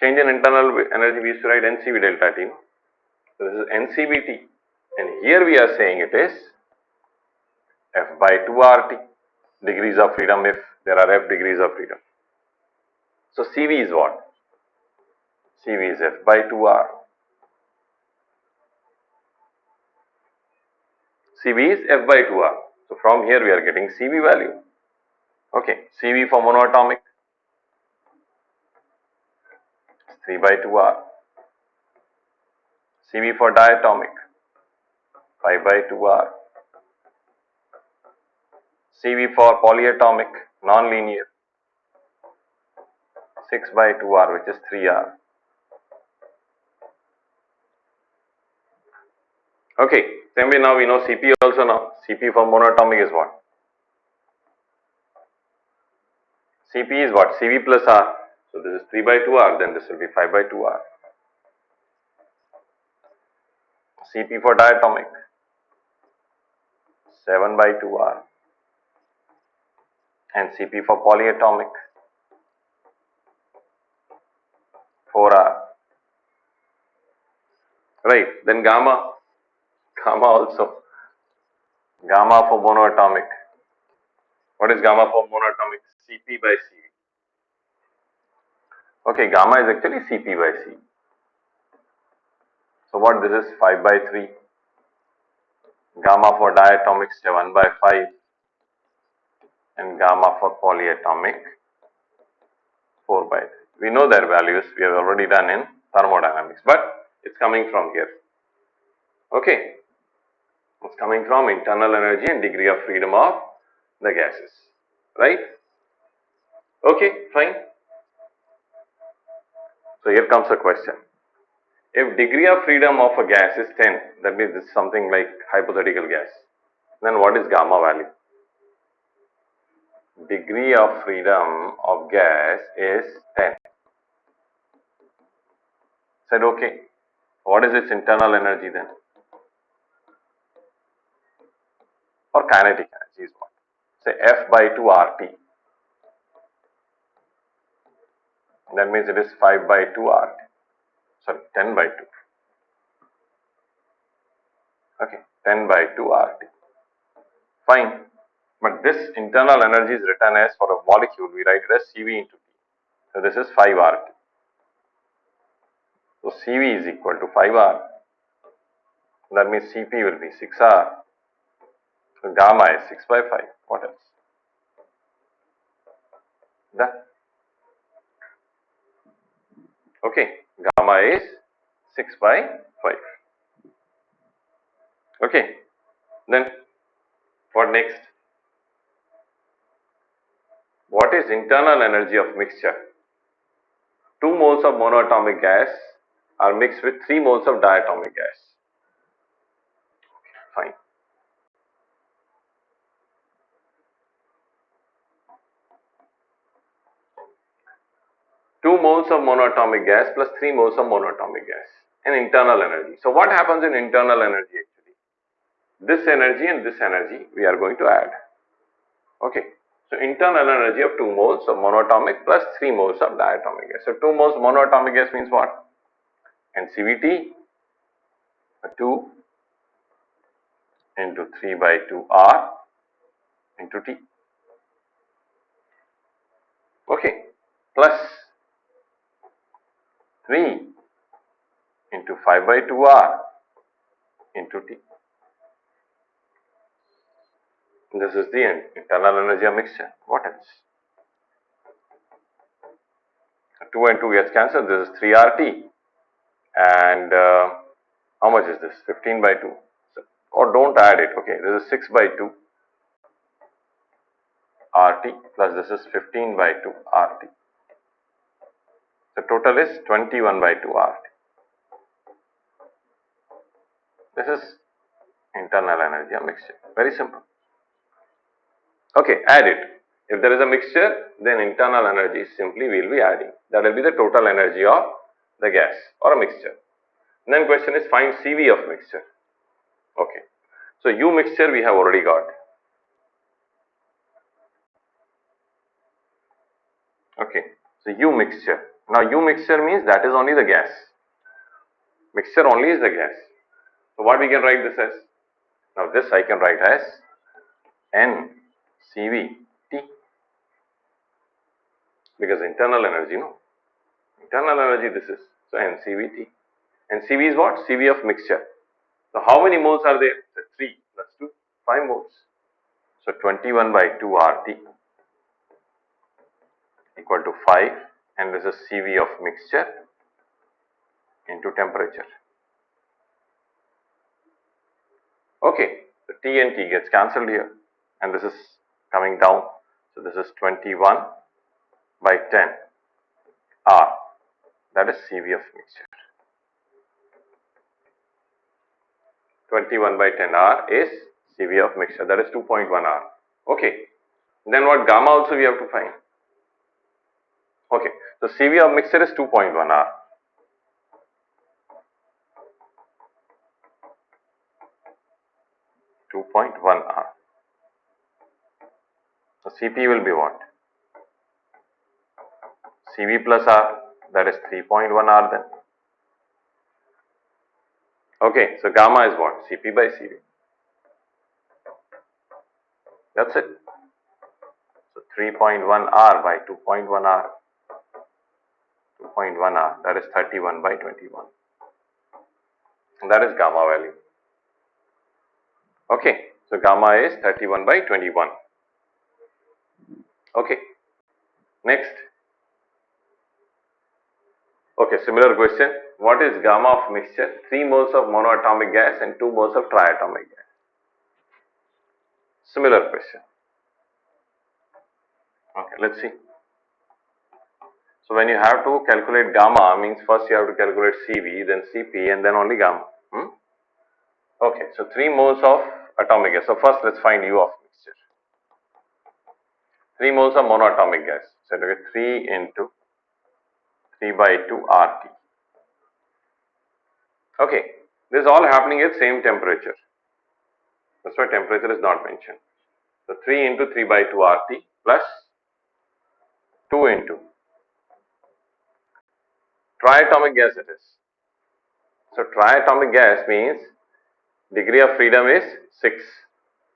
change in internal energy we used to write NCV delta T. So this is NCVT, and here we are saying it is F by 2 RT, degrees of freedom if there are F degrees of freedom. So CV is what? CV is F by 2R. CV is F by 2R. So from here we are getting CV value. Okay, CV for monoatomic, 3 by 2R. CV for diatomic, 5 by 2R. CV for polyatomic, non-linear, 6 by 2R, which is 3R. Okay, same way now we know CP also now. CP for monoatomic is what? CP is what? CV plus R. So this is 3 by 2R, then this will be 5 by 2R. CP for diatomic, 7 by 2R. And CP for polyatomic, 4R. Right, then gamma also. Gamma for monoatomic. What is gamma for monoatomic? CP by CV. Okay, gamma is actually CP by CV. So what this is 5 by 3. Gamma for diatomic 7 by 5. And gamma for polyatomic 4 by 3. We know their values, we have already done in thermodynamics, but it's coming from here. Okay, it's coming from internal energy and degree of freedom of the gases, right? Okay, fine. So here comes a question. If degree of freedom of a gas is 10, that means it's something like hypothetical gas, then what is gamma value? Degree of freedom of gas is 10. Said okay. What is its internal energy then? Or kinetic energy is what? Say F by 2 RT. That means it is 5 by 2 RT. Sorry, 10 by 2. Okay, 10 by 2 RT. Fine. But this internal energy is written as, for a molecule, we write it as CV into T. So this is 5 RT. So CV is equal to 5R. That means CP will be 6R. So gamma is 6 by 5. What else? Done. Okay, gamma is 6 by 5. Okay, then what next? what is internal energy of mixture? 2 moles of monoatomic gas are mixed with 3 moles of diatomic gas. Fine. Two moles of monoatomic gas plus 3 moles of monoatomic gas and internal energy. So what happens in internal energy actually? This energy and this energy we are going to add. Okay. So internal energy of 2 moles of monoatomic plus 3 moles of diatomic gas. So 2 moles monoatomic gas means what? NCVT 2 into 3 by 2 R into T. Okay. Plus 3 into 5 by 2 R into T. This is the internal energy of mixture. What else? 2 and 2 gets cancelled. This is 3 RT. And how much is this? 15 by 2. So, or don't add it. Okay, this is 6 by 2 RT plus this is 15 by 2 RT. The total is 21 by 2 RT. This is internal energy of mixture. Very simple. Okay, add it. If there is a mixture, then internal energy simply we will be adding. That will be the total energy of the gas or a mixture. Then question is find CV of mixture. Okay. So U mixture we have already got. Okay. So U mixture. Now U mixture means that is only the gas. Mixture only is the gas. So what we can write this as? Now this I can write as NCVT. Because internal energy, no? Internal energy this is. So NCVT. And CV is what? CV of mixture. So how many moles are there? So 3 plus 2, 5 moles. So 21 by 2 RT equal to 5, and this is CV of mixture into temperature. Okay, so T and T gets cancelled here, and this is coming down. So this is 21 by 10 R. That is CV of mixture. 21 by 10 R is CV of mixture. That is 2.1 R. Okay. Then what gamma also we have to find. Okay. So CV of mixture is 2.1 R. 2.1 R. So CP will be what? CV plus R, that is 3.1 R then. Okay, so gamma is what? CP by CV. That's it. So 3.1 R by 2.1 R. 2.1 R, that is 31 by 21. And that is gamma value. Okay, so gamma is 31 by 21. Okay, next. Okay, similar question. What is gamma of mixture? 3 moles of monoatomic gas and 2 moles of triatomic gas. Similar question. Okay, let's see. So when you have to calculate gamma, means first you have to calculate CV, then CP, and then only gamma. Okay, so 3 moles of atomic gas. So first let's find U of mixture. 3 moles of monoatomic gas. So 3 into 3 by 2 RT. Okay, this is all happening at same temperature. That's why temperature is not mentioned. So 3 into 3 by 2 RT plus 2 into triatomic gas it is. So triatomic gas means degree of freedom is 6.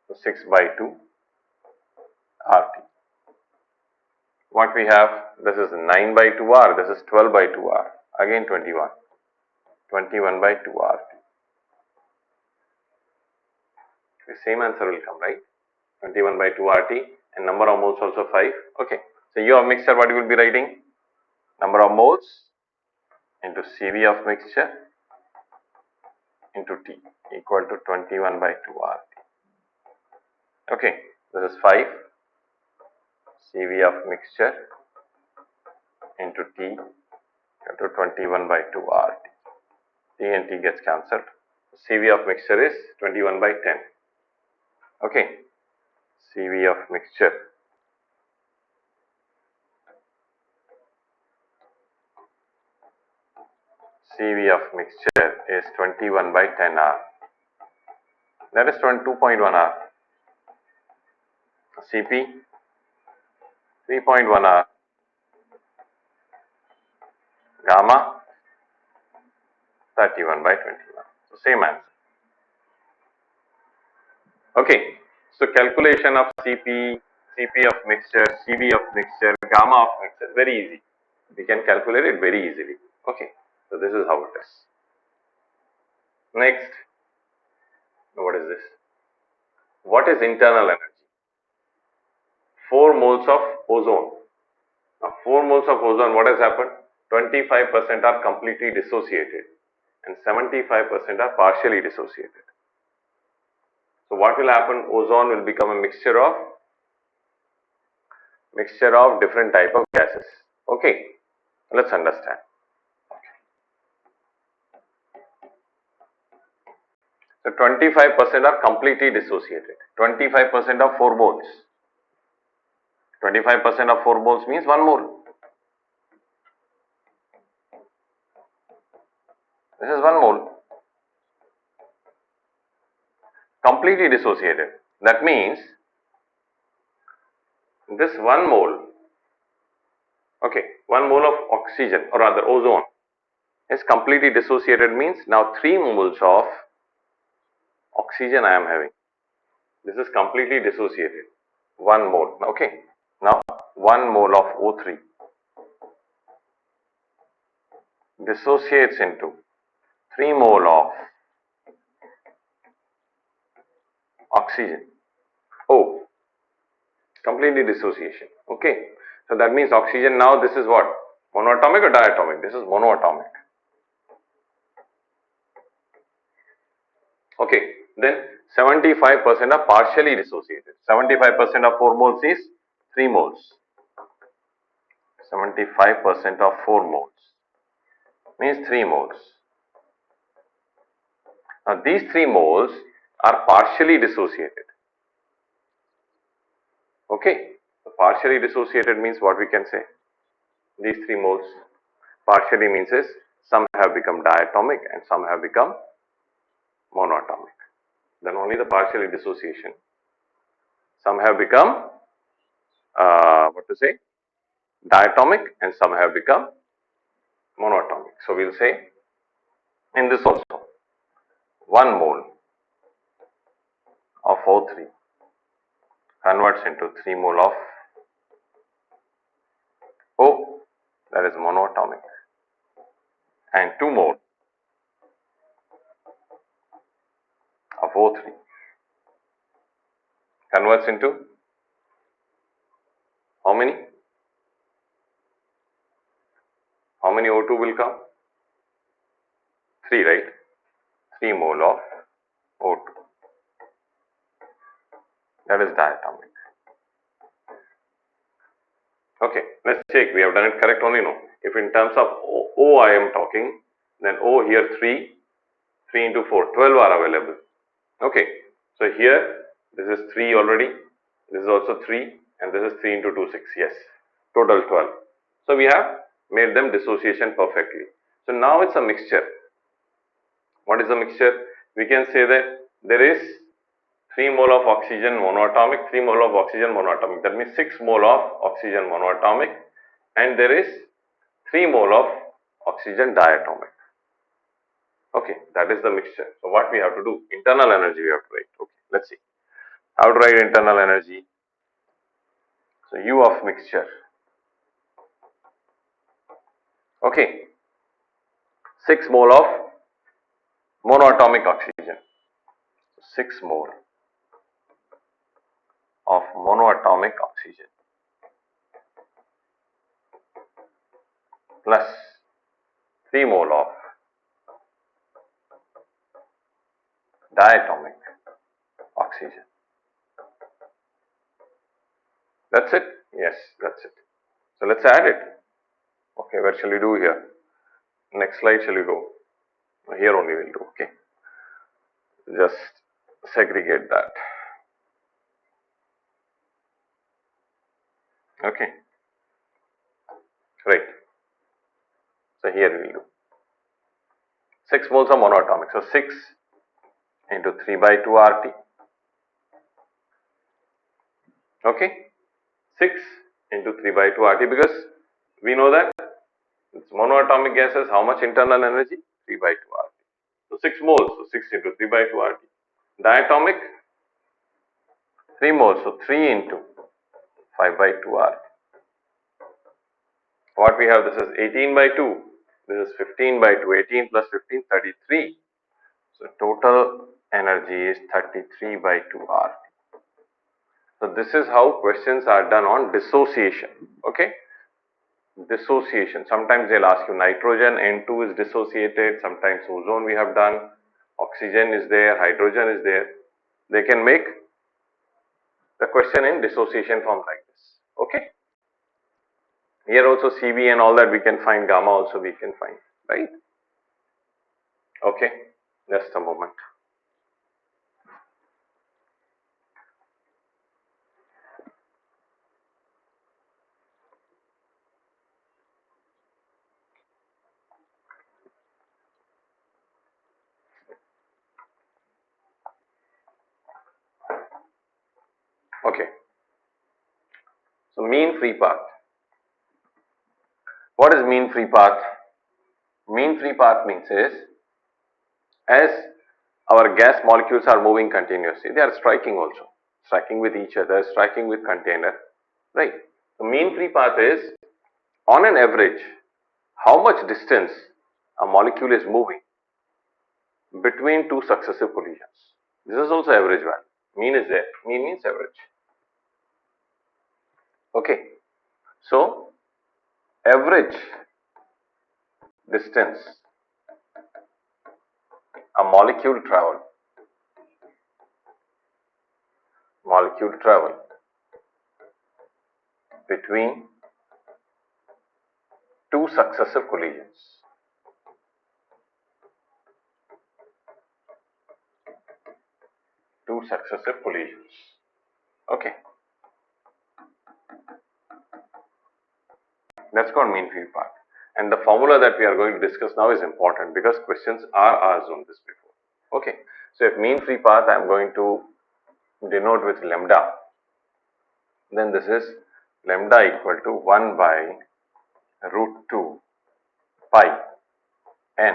So 6 by 2 RT. What we have? This is 9 by 2 R. This is 12 by 2 R. Again 21. 21 by 2 RT. The same answer will come, right? 21 by 2 RT and number of moles also 5. Okay. So U of mixture, what you will be writing? Number of moles into CV of mixture into T equal to 21 by 2 RT. Okay. This is 5, CV of mixture into T into 21 by 2 RT. T and T gets cancelled. CV of mixture is 21 by 10. Okay. CV of mixture is 21 by 10 R. That is 2.1 R. CP 3.1 R. Gamma 31 by 21. So same answer. Okay. So calculation of CP, CP of mixture, CV of mixture, gamma of mixture, very easy. We can calculate it very easily. Okay. So this is how it is. Next, what is this? What is internal energy? 4 moles of ozone. Now 4 moles of ozone, what has happened? 25% are completely dissociated and 75% are partially dissociated. So what will happen? Ozone will become a mixture of different type of gases. Okay, let's understand. So 25% are completely dissociated. 25% of 4 moles. 25% of 4 moles means 1 mole. This is 1 mole. Completely dissociated. That means this 1 mole, okay, 1 mole of oxygen or rather ozone is completely dissociated means now 3 moles of oxygen I am having. This is completely dissociated. 1 mole. Okay. Now 1 mole of O3 dissociates into 3 mole of oxygen. Oh, completely dissociation. Okay. So that means oxygen now this is what? Monoatomic or diatomic? This is monoatomic. Okay. Then 75% are partially dissociated. 75% of 4 moles is 3 moles. 75% of 4 moles means 3 moles. Now these 3 moles are partially dissociated. Okay. So partially dissociated means what we can say? These 3 moles partially means is some have become diatomic and some have become monoatomic. Then only the partially dissociation. Some have become diatomic and some have become monoatomic. So we'll say in this also 1 mole of O3 converts into 3 mole of O, that is monoatomic, and 2 mole of O3 converts into how many? How many O2 will come? 3, right? 3 mole of O2. That is diatomic. Okay, let's check. We have done it correct only, no? If in terms of O I am talking, then O here 3 into 4, 12 are available. Okay, so here this is 3 already, this is also 3 and this is 3 into 2, 6, yes, total 12. So we have made them dissociation perfectly. So now it's a mixture. What is a mixture? We can say that there is 3 mole of oxygen monoatomic, 3 mole of oxygen monoatomic. That means 6 mole of oxygen monoatomic and there is 3 mole of oxygen diatomic. Okay, that is the mixture. So what we have to do? Internal energy we have to write. Okay, let's see. How to write internal energy? So U of mixture. Okay, 6 mole of monoatomic oxygen. 6 mole of monoatomic oxygen plus 3 mole of diatomic oxygen. That's it. Yes, that's it. So let's add it. Okay, where shall we do here? Next slide shall we go? Here only we'll do. Okay. Just segregate that. Okay. Right. So here we will do 6 moles of monoatomic. So 6 into 3 by 2 RT. Okay. 6 into 3 by 2 RT, because we know that it's monoatomic gases, how much internal energy? 3 by 2 RT. So 6 moles, so 6 into 3 by 2 RT. Diatomic, 3 moles, so 3 into 5 by 2 RT. What we have, this is 18 by 2, this is 15 by 2, 18 plus 15, 33. So total energy is 33 by 2 RT. So this is how questions are done on dissociation. Okay. Dissociation. Sometimes they'll ask you nitrogen, N2 is dissociated, sometimes ozone we have done, oxygen is there, hydrogen is there. They can make the question in dissociation form like this. Okay. Here also Cb and all that we can find, gamma also we can find, right? Okay. Just a moment. Okay. So mean free path. What is mean free path? Mean free path means is, as our gas molecules are moving continuously, they are striking also, striking with each other, striking with container, right? The mean free path is, on an average, how much distance a molecule is moving between two successive collisions. This is also average value. Mean is there. Mean means average. Okay. So, average distance a molecule travel between two successive collisions. Two successive collisions. Okay. That's called mean free path. And the formula that we are going to discuss now is important, because questions are asked on this before. Okay. So if mean free path I am going to denote with lambda, then this is lambda equal to 1 by root 2 pi n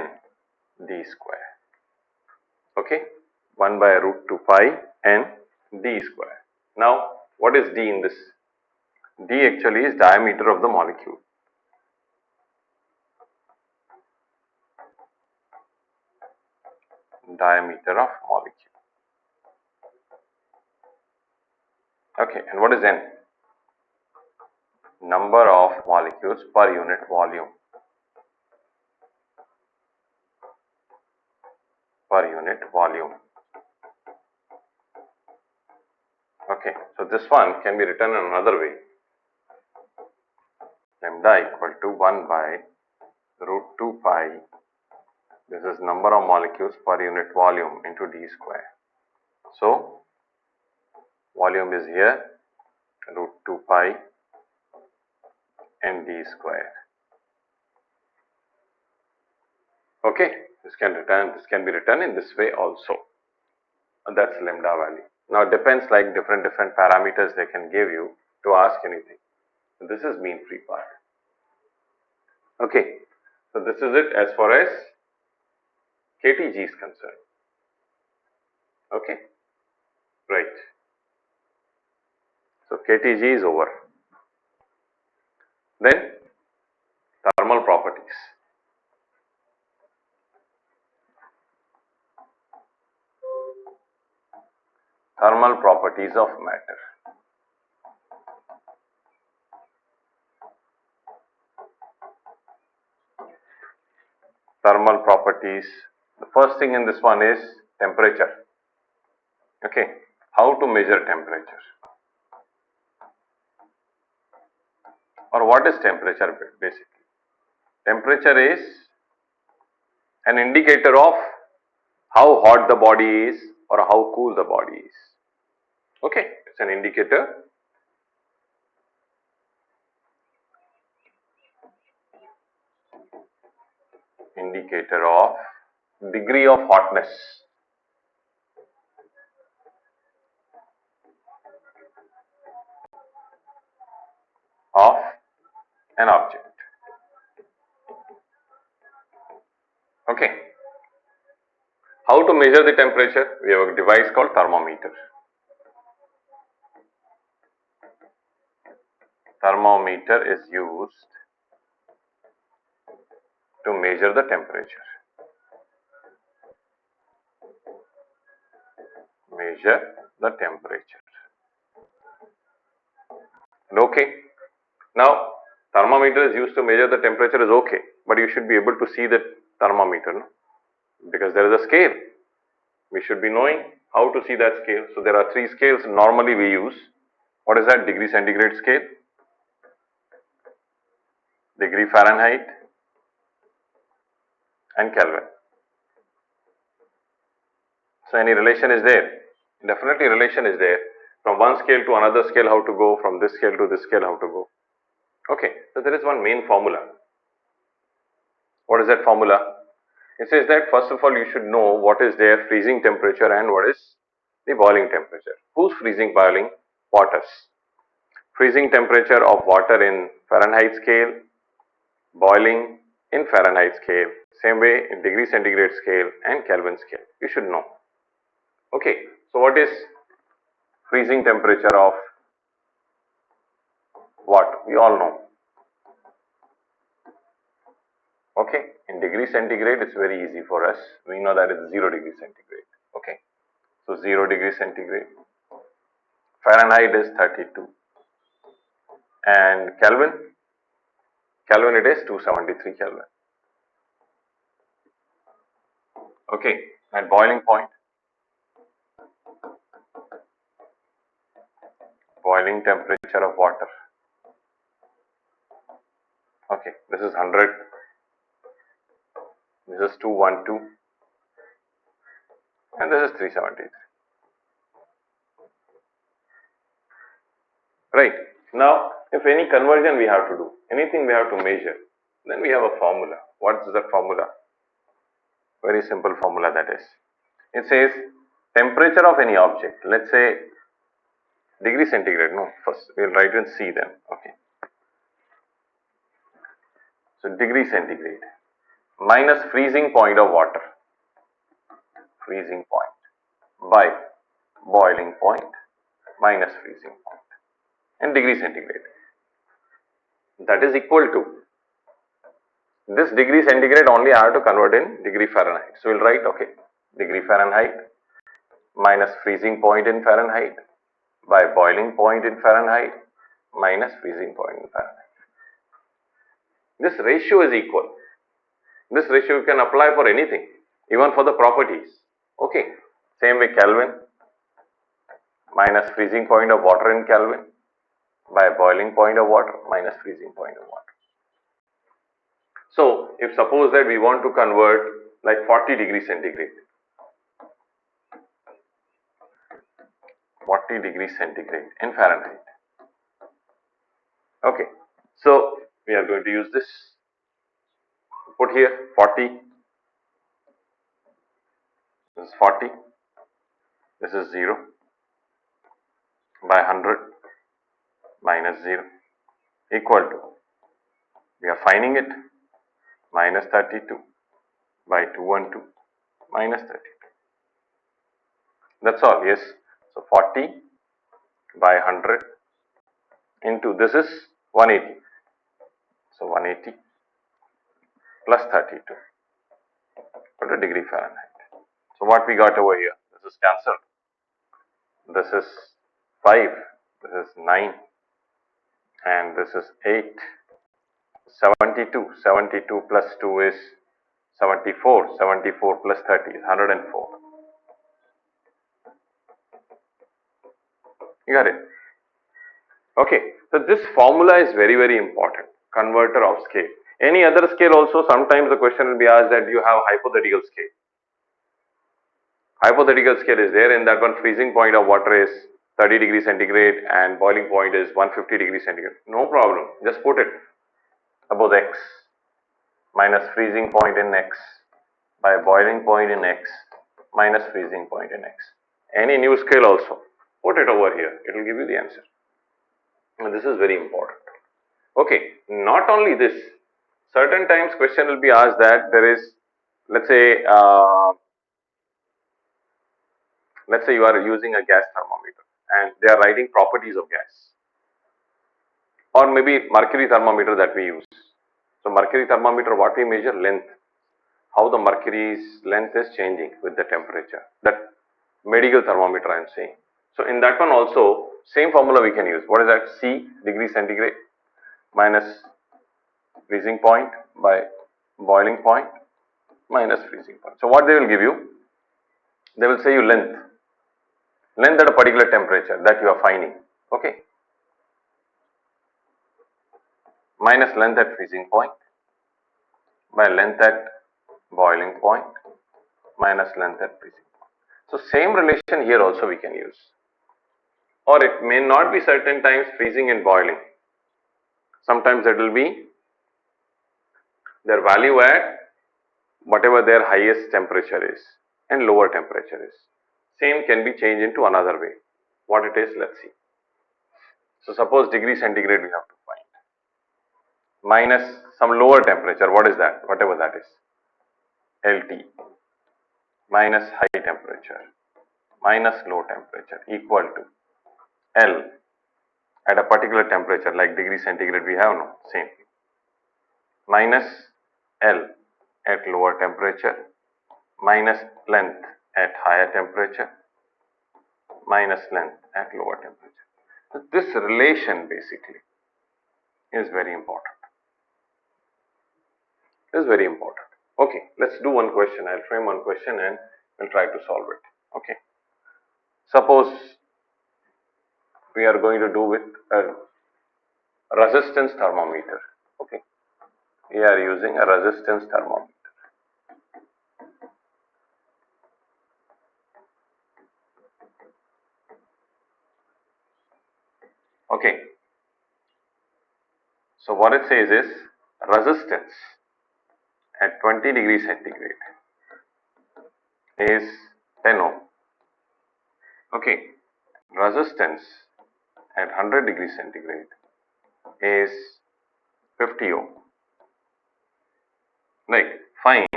d square. Okay. 1 by root 2 pi n d square. Now, what is d in this? D actually is diameter of the molecule. Diameter of molecule. Okay, and what is n? Number of molecules per unit volume. Per unit volume. Okay, so this one can be written in another way. Lambda equal to 1 by root 2 pi. This is number of molecules per unit volume into d square. So, volume is here, root 2 pi n d square. Okay, this can be written in this way also. And that's lambda value. Now it depends, like different parameters they can give you to ask anything. So this is mean free path. Okay, so this is it as far as KTG is concerned. Okay, right. So KTG is over. Then thermal properties. Thermal properties of matter. Thermal properties. The first thing in this one is temperature. Okay, how to measure temperature? or what is temperature basically? Temperature is an indicator of how hot the body is or how cool the body is. Okay, it's an indicator. Indicator of degree of hotness of an object. Okay. How to measure the temperature? We have a device called thermometer. Thermometer is used to measure the temperature. Measure the temperature. Okay. Now, thermometer is used to measure the temperature is okay, but you should be able to see the thermometer, no? Because there is a scale. We should be knowing how to see that scale. So there are three scales normally we use. What is that? Degree centigrade scale, degree Fahrenheit, and Kelvin. So any relation is there? Definitely relation is there. From one scale to another scale how to go, from this scale to this scale how to go. Okay, so there is one main formula. What is that formula? It says that first of all you should know what is their freezing temperature and what is the boiling temperature. Who's freezing, boiling? Waters. Freezing temperature of water in Fahrenheit scale, boiling in Fahrenheit scale, same way in degree centigrade scale and Kelvin scale. You should know. Okay, so what is freezing temperature of what? We all know. Okay, in degree centigrade it's very easy for us. We know that it's 0 degree centigrade. Okay, so 0 degree centigrade. Fahrenheit is 32 and Kelvin it is 273 Kelvin. Okay, at boiling point, boiling temperature of water. Okay, this is 100, this is 212 and this is 373. Right, now if any conversion we have to do, anything we have to measure, then we have a formula. What is that formula? Very simple formula that is. It says temperature of any object. Let's say degree centigrade. No, first we'll write in C then. Okay. So degree centigrade minus freezing point of water. Freezing point by boiling point minus freezing point in degree centigrade. That is equal to this degree centigrade only I have to convert in degree Fahrenheit. So we'll write, okay, degree Fahrenheit minus freezing point in Fahrenheit by boiling point in Fahrenheit minus freezing point in Fahrenheit. This ratio is equal. This ratio you can apply for anything, even for the properties. Okay, same way Kelvin minus freezing point of water in Kelvin by boiling point of water minus freezing point of water. So, if suppose that we want to convert like 40 degrees centigrade, 40 degrees centigrade in Fahrenheit. Okay, so we are going to use this. Put here 40. This is 40. This is 0 by 100 minus 0 equal to, we are finding it, minus 32 by 212 minus 32. That's all, yes. So 40 by 100 into, this is 180. So 180 plus 32 equal to degree Fahrenheit. So what we got over here, this is cancelled. This is 5, this is 9 and this is 8. 72 plus 2 is 74, 74 plus 30 is 104. You got it? Okay, so this formula is very, very important. Converter of scale. Any other scale also, sometimes the question will be asked that you have hypothetical scale. Hypothetical scale is there. In that one, freezing point of water is 30 degrees centigrade and boiling point is 150 degrees centigrade. No problem. Just put it. Suppose x minus freezing point in x by boiling point in x minus freezing point in x. Any new scale also. Put it over here. It will give you the answer. And this is very important. Okay. Not only this. Certain times question will be asked that there is, let's say you are using a gas thermometer and they are writing properties of gas, or maybe mercury thermometer that we use. So mercury thermometer, what we measure? Length. How the mercury's length is changing with the temperature. That medical thermometer I am saying. So in that one also same formula we can use. What is that? C degree centigrade minus freezing point by boiling point minus freezing point. So what they will give you? They will say you length at a particular temperature that you are finding. Okay. Minus length at freezing point by length at boiling point minus length at freezing point. So same relation here also we can use. Or it may not be certain times freezing and boiling. Sometimes it will be their value at whatever their highest temperature is and lower temperature is. Same can be changed into another way. What it is, let's see. So suppose degree centigrade we have to find. Minus some lower temperature, what is that? Whatever that is. LT minus high temperature minus low temperature equal to L at a particular temperature like degree centigrade we have no, same. Minus L at lower temperature minus length at higher temperature minus length at lower temperature. So this relation basically is very important. It is very important. Okay, let's do one question. I'll frame one question and we'll try to solve it. Okay. Suppose we are going to do with a resistance thermometer. Okay. We are using a resistance thermometer. Okay. So what it says is resistance at 20 degrees centigrade is 10 ohm. Okay. Resistance at 100 degrees centigrade is 50 ohm. Right. Find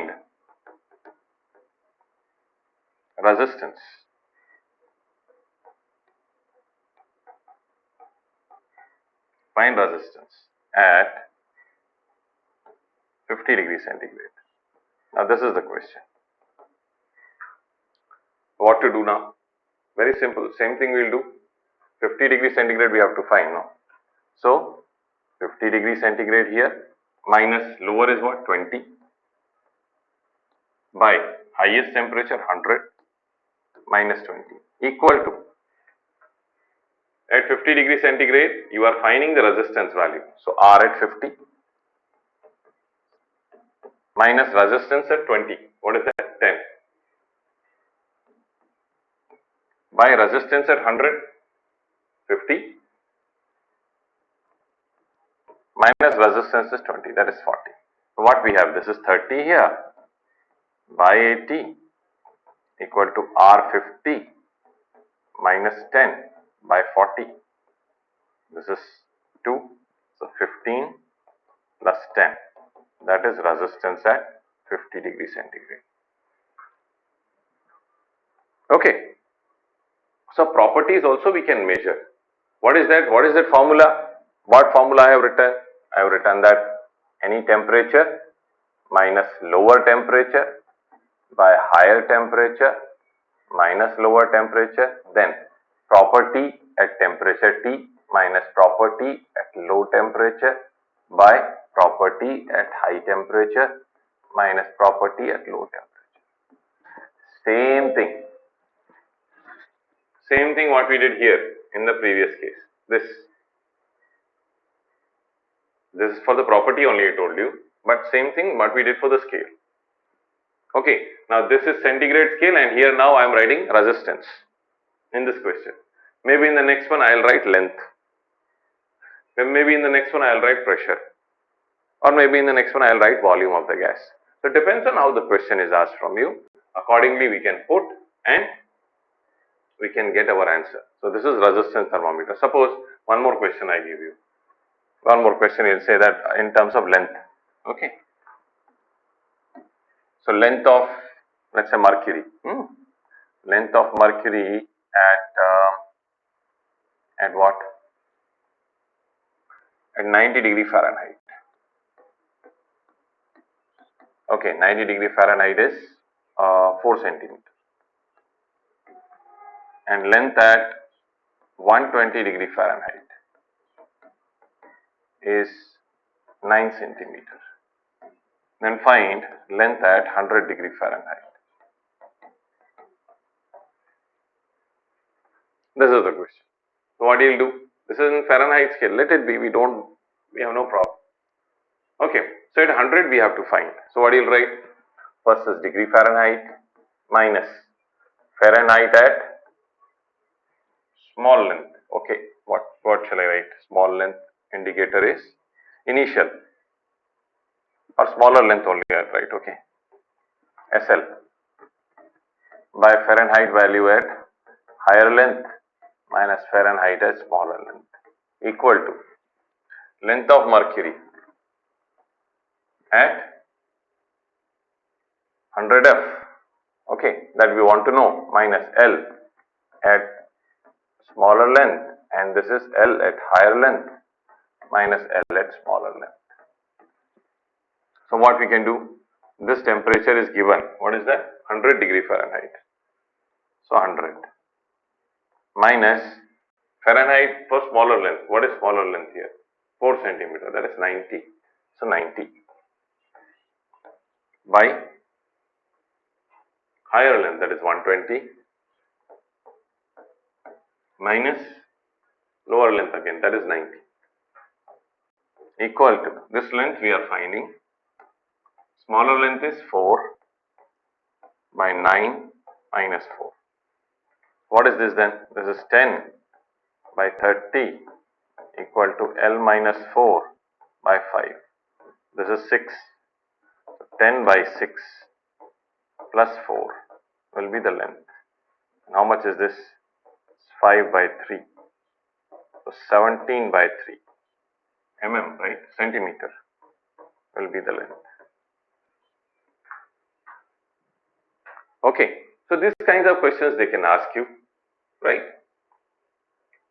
resistance at 50 degrees centigrade. Now this is the question. What to do now? Very simple. Same thing we'll do. 50 degrees centigrade we have to find now. So 50 degrees centigrade here minus lower is what? 20 by highest temperature 100 minus 20 equal to, at 50 degrees centigrade you are finding the resistance value. So R at 50 minus resistance at 20. What is that? 10 by resistance at 100, 50 minus resistance is 20, that is 40. So what we have? This is 30 here by 80 equal to R50 minus 10 by 40. This is 2. So 15 plus 10. That is resistance at 50 degrees centigrade. Okay. So properties also we can measure. What is that? What is that formula? What formula I have written? I have written that any temperature minus lower temperature by higher temperature minus lower temperature, then property at temperature T minus property at low temperature by property at high temperature minus property at low temperature. Same thing. Same thing what we did here in the previous case. This This is for the property only I told you, but same thing what we did for the scale. Okay, now this is centigrade scale and here now I am writing resistance in this question. Maybe in the next one I will write length. Then maybe in the next one I will write pressure. Or maybe in the next one I will write volume of the gas. So it depends on how the question is asked from you. Accordingly we can put and we can get our answer. So this is resistance thermometer. Suppose one more question I give you. One more question will say that in terms of length. Okay. So length of, let's say, mercury. Length of mercury at what? At 90 degree Fahrenheit. Okay, 90 degree Fahrenheit is 4 centimeter. And length at 120 degree Fahrenheit is 9 centimeter. Then find length at 100 degree Fahrenheit. This is the question. So what you will do? This is in Fahrenheit scale. Let it be. We have no problem. Okay. So at 100 we have to find. So what you will write? First is degree Fahrenheit minus Fahrenheit at small length. Okay. What shall I write? Small length indicator is initial or smaller length only I will write. Okay. SL by Fahrenheit value at higher length minus Fahrenheit at smaller length equal to length of mercury at 100F, okay, that we want to know, minus L at smaller length, and this is L at higher length minus L at smaller length. So what we can do, this temperature is given, what is that? 100 degree Fahrenheit. So 100 minus Fahrenheit for smaller length. What is smaller length here? 4 centimeter, that is 90. So 90 by higher length, that is 120, minus lower length again, that is 90, equal to this length we are finding. Smaller length is 4 by 9 minus 4. What is this then? This is 10 by 30 equal to L minus 4 by 5. This is 6. So 10 by 6 plus 4 will be the length. And how much is this? It's 5 by 3. So 17 by 3 mm, right? Centimeter will be the length. Okay. So these kinds of questions they can ask you, right?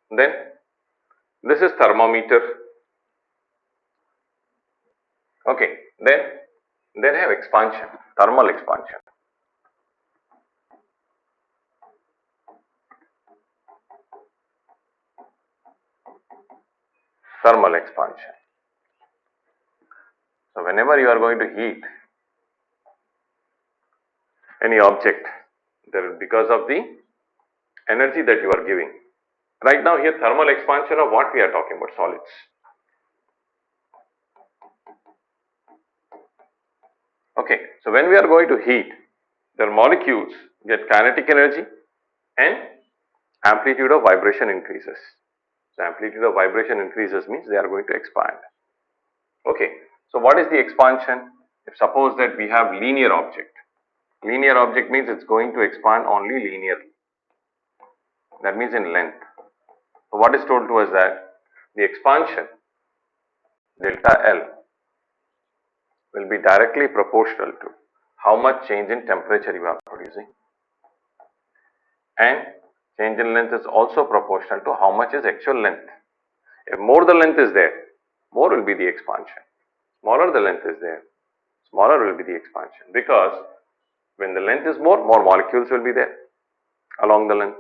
Then this is thermometer. Okay. Then have expansion, thermal expansion. Thermal expansion. So whenever you are going to heat any object, because of the energy that you are giving. Right now here thermal expansion of what we are talking about? Solids. Okay, so when we are going to heat, their molecules get kinetic energy and amplitude of vibration increases. So amplitude of vibration increases means they are going to expand. Okay, so what is the expansion? If suppose that we have linear object. Linear object means it's going to expand only linearly. That means in length. So what is told to us that the expansion delta L will be directly proportional to how much change in temperature you are producing, and change in length is also proportional to how much is actual length. If more the length is there, more will be the expansion. Smaller the length is there, smaller will be the expansion, because when the length is more molecules will be there along the length.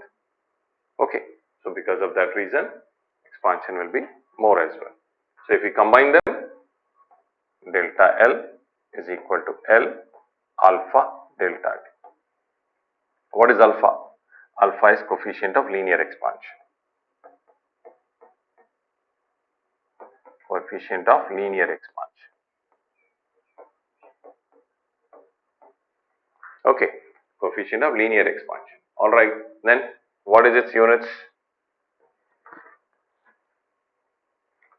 Okay, so because of that reason, expansion will be more as well. So if we combine them, delta L is equal to L alpha delta T. What is alpha? Alpha is coefficient of linear expansion. coefficient of linear expansion. Okay, coefficient of linear expansion. All right, then what is its units?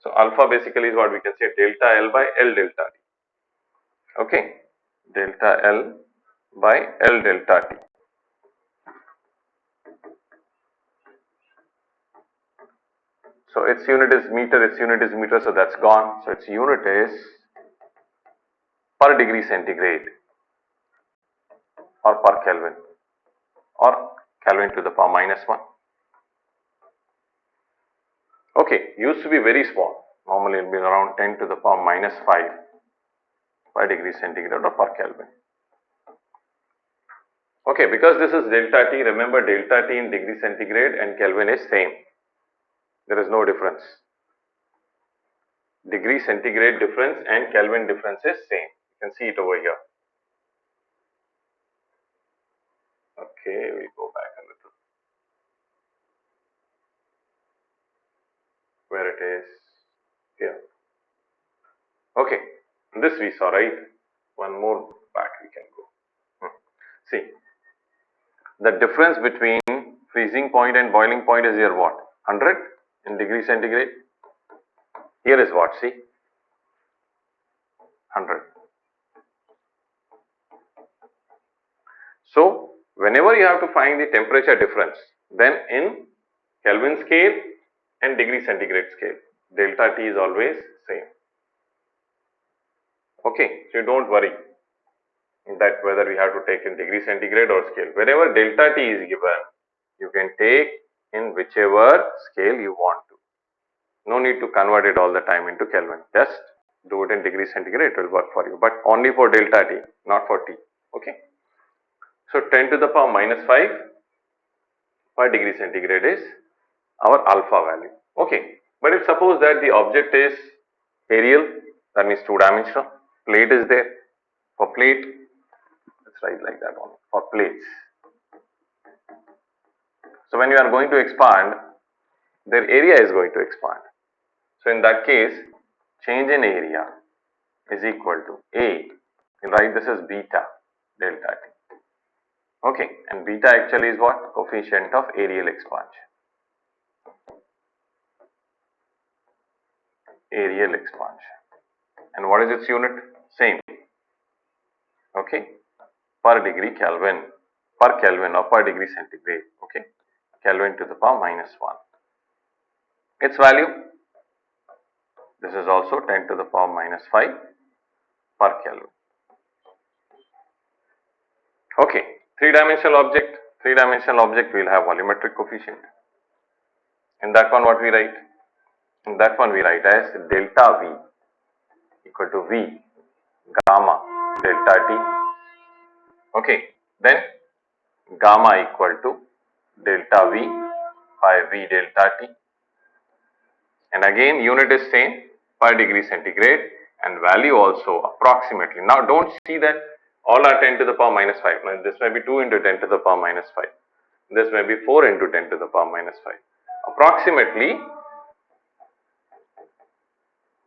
So alpha basically is what we can say delta L by L delta T. Okay, delta L by L delta T. So its unit is meter, so that's gone. So its unit is per degree centigrade or per Kelvin or Kelvin to the power minus 1. Okay, used to be very small. Normally it will be around 10 to the power minus 5 per degree centigrade or per Kelvin. Okay, because this is delta T, remember delta T in degree centigrade and Kelvin is same. There is no difference. Degree centigrade difference and Kelvin difference is same. You can see it over here. Okay, we go back a little. Where it is here. Okay, this we saw, right? One more back we can go. See, the difference between freezing point and boiling point is here what? 100 in degree centigrade. Here is what? See, 100. So, whenever you have to find the temperature difference, then in Kelvin scale and degree centigrade scale, delta T is always same. Okay, so you don't worry that whether we have to take in degree centigrade or scale. Whenever delta T is given, you can take in whichever scale you want to. No need to convert it all the time into Kelvin. Just do it in degree centigrade, it will work for you. But only for delta T, not for T. Okay. So 10 to the power minus 5 per degree centigrade is our alpha value. Okay. But if suppose that the object is aerial, that means two-dimensional, plate is there. For plate, let's write like that one. For plates. So when you are going to expand, their area is going to expand. So in that case, change in area is equal to A. You write this as beta delta T. Okay, and beta actually is what? Coefficient of aerial expansion. Aerial expansion. And what is its unit? Same. Okay, per degree Kelvin, per Kelvin or per degree centigrade. Okay, Kelvin to the power minus 1. Its value, this is also 10 to the power minus 5 per Kelvin. Okay, three-dimensional object will have volumetric coefficient. In that one what we write? In that one we write as delta V equal to V gamma delta T. Okay, then gamma equal to delta V by V delta T. And again unit is same per degree centigrade and value also approximately. Now don't see that all are 10 to the power minus 5. Now this may be 2 into 10 to the power minus 5. This may be 4 into 10 to the power minus 5. Approximately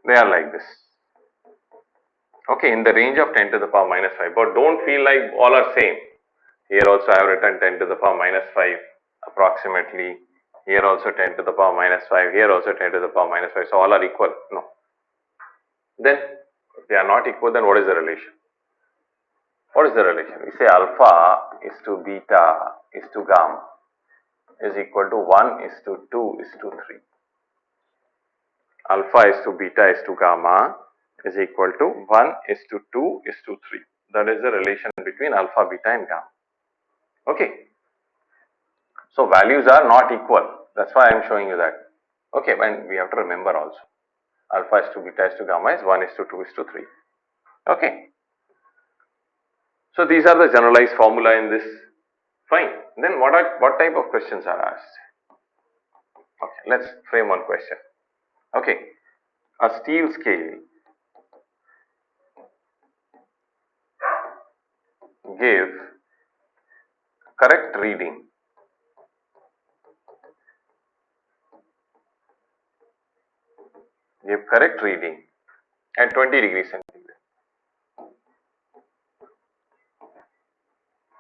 they are like this. Okay, in the range of 10 to the power minus 5. But don't feel like all are same. Here also I have written 10 to the power minus 5 approximately. Here also 10 to the power minus 5. Here also 10 to the power minus 5. So all are equal. No. Then if they are not equal, then what is the relation? What is the relation? We say alpha is to beta is to gamma is equal to 1 is to 2 is to 3. Alpha is to beta is to gamma is equal to 1 is to 2 is to 3. That is the relation between alpha, beta and gamma. Okay. So values are not equal. That's why I am showing you that. Okay, and we have to remember also. Alpha is to beta is to gamma is 1 is to 2 is to 3. Okay. So these are the generalized formula in this. Fine. Then what type of questions are asked? Okay, let's frame one question. Okay, a steel scale give correct reading give correct reading at 20 degrees centigrade.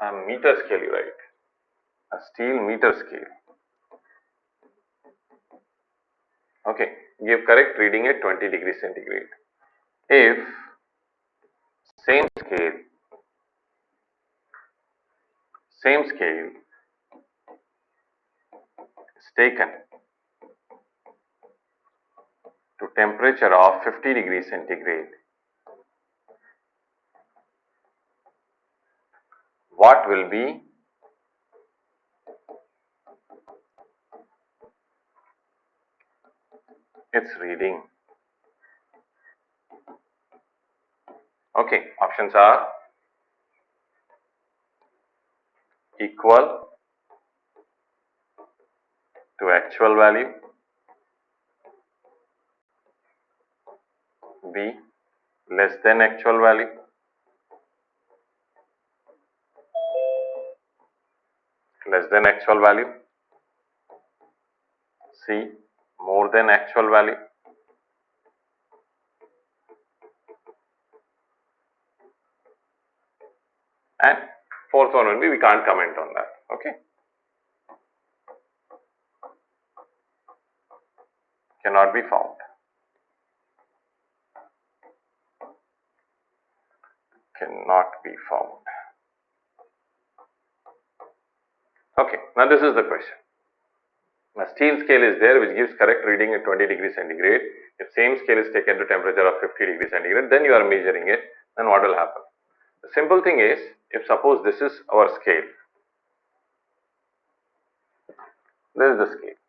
A meter scale, you write. A steel meter scale. Okay, give correct reading at 20 degrees centigrade. If same scale is taken to temperature of 50 degrees centigrade, what will be its reading? Okay, options are equal to actual value, B less than actual value, less than actual value, C more than actual value, and fourth one will be we can't comment on that. Okay, cannot be found. Cannot be found. Okay, now this is the question. A steel scale is there which gives correct reading at 20 degrees centigrade. If same scale is taken to temperature of 50 degrees centigrade, then you are measuring it, then what will happen? The simple thing is, if suppose this is our scale, this is the scale.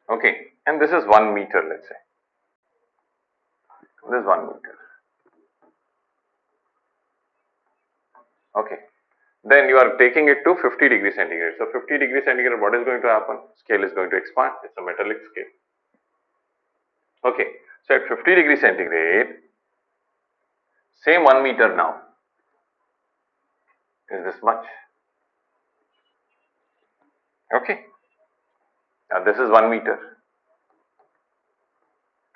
Okay, and this is 1 meter, let's say. This is 1 meter. Okay, then you are taking it to 50 degrees centigrade. So 50 degrees centigrade, what is going to happen? Scale is going to expand. It's a metallic scale. Okay, so at 50 degrees centigrade, same 1 meter now is this much. Okay, now this is 1 meter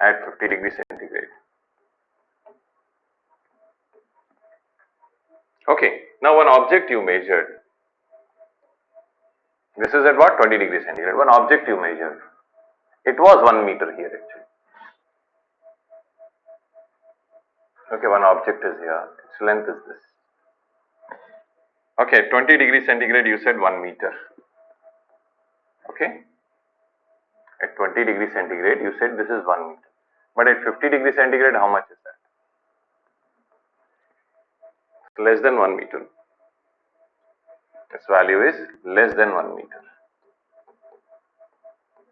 at 50 degrees centigrade. Okay, now one object you measured, this is at what? 20 degrees centigrade. One object you measured, it was 1 meter here actually. Okay, one object is here, its length is this. Okay, 20 degrees centigrade you said 1 meter. Okay, at 20 degrees centigrade you said this is 1 meter. But at 50 degrees centigrade, how much is that? Less than 1 meter. Its value is less than 1 meter.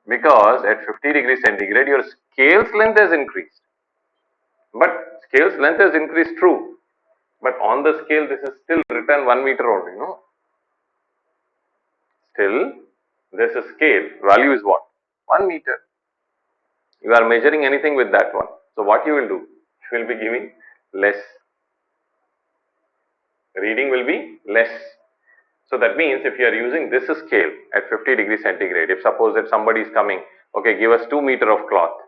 Because at 50 degrees centigrade, your scale's length has increased. But scale's length has increased, true. But on the scale, this is still written 1 meter only, no? Still, there's a scale. Value is what? 1 meter. You are measuring anything with that one. So what you will do? You will be giving less. Reading will be less. So that means if you are using this scale at 50 degrees centigrade, if suppose that somebody is coming, okay, give us 2 meter of cloth,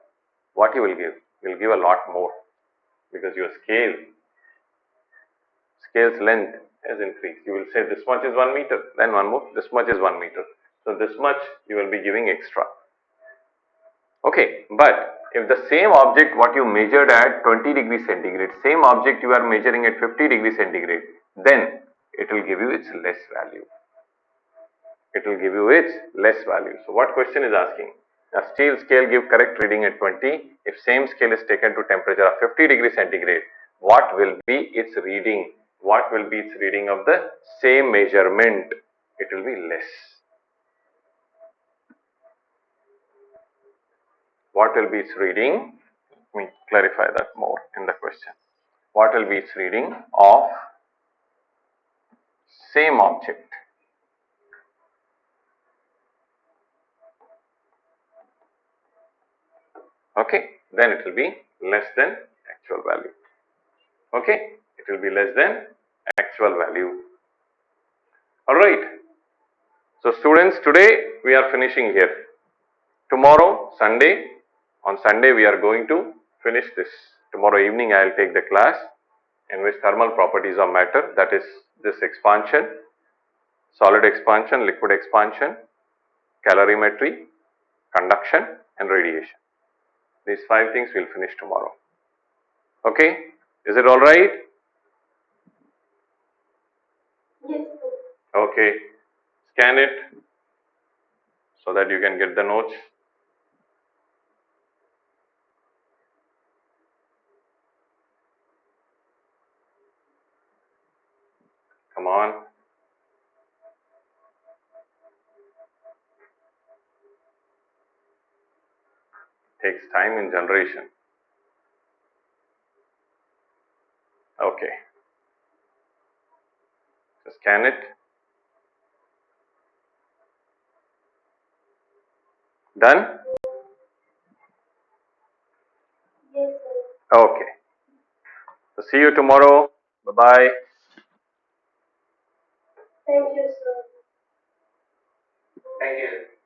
what you will give? You will give a lot more because your scale's length has increased. You will say this much is 1 meter, then one more, this much is 1 meter. So this much you will be giving extra. Okay, but if the same object what you measured at 20 degrees centigrade, same object you are measuring at 50 degrees centigrade, then it will give you its less value. It will give you its less value. So what question is asking? A steel scale give correct reading at 20. If same scale is taken to temperature of 50 degrees centigrade, what will be its reading? What will be its reading of the same measurement? It will be less. What will be its reading? Let me clarify that more in the question. What will be its reading of same object? Okay, then it will be less than actual value. Okay, it will be less than actual value. Alright, so students, today we are finishing here. Tomorrow, Sunday, on Sunday we are going to finish this. Tomorrow evening I will take the class in which thermal properties of matter, that is this expansion, solid expansion, liquid expansion, calorimetry, conduction and radiation. These 5 things we will finish tomorrow. Okay, is it all right? Yes, Okay, scan it so that you can get the notes. Come on. Takes time in generation. Okay, so scan it. Done? yes, sir. Okay. So see you tomorrow. Bye bye. Thank you, sir. Thank you.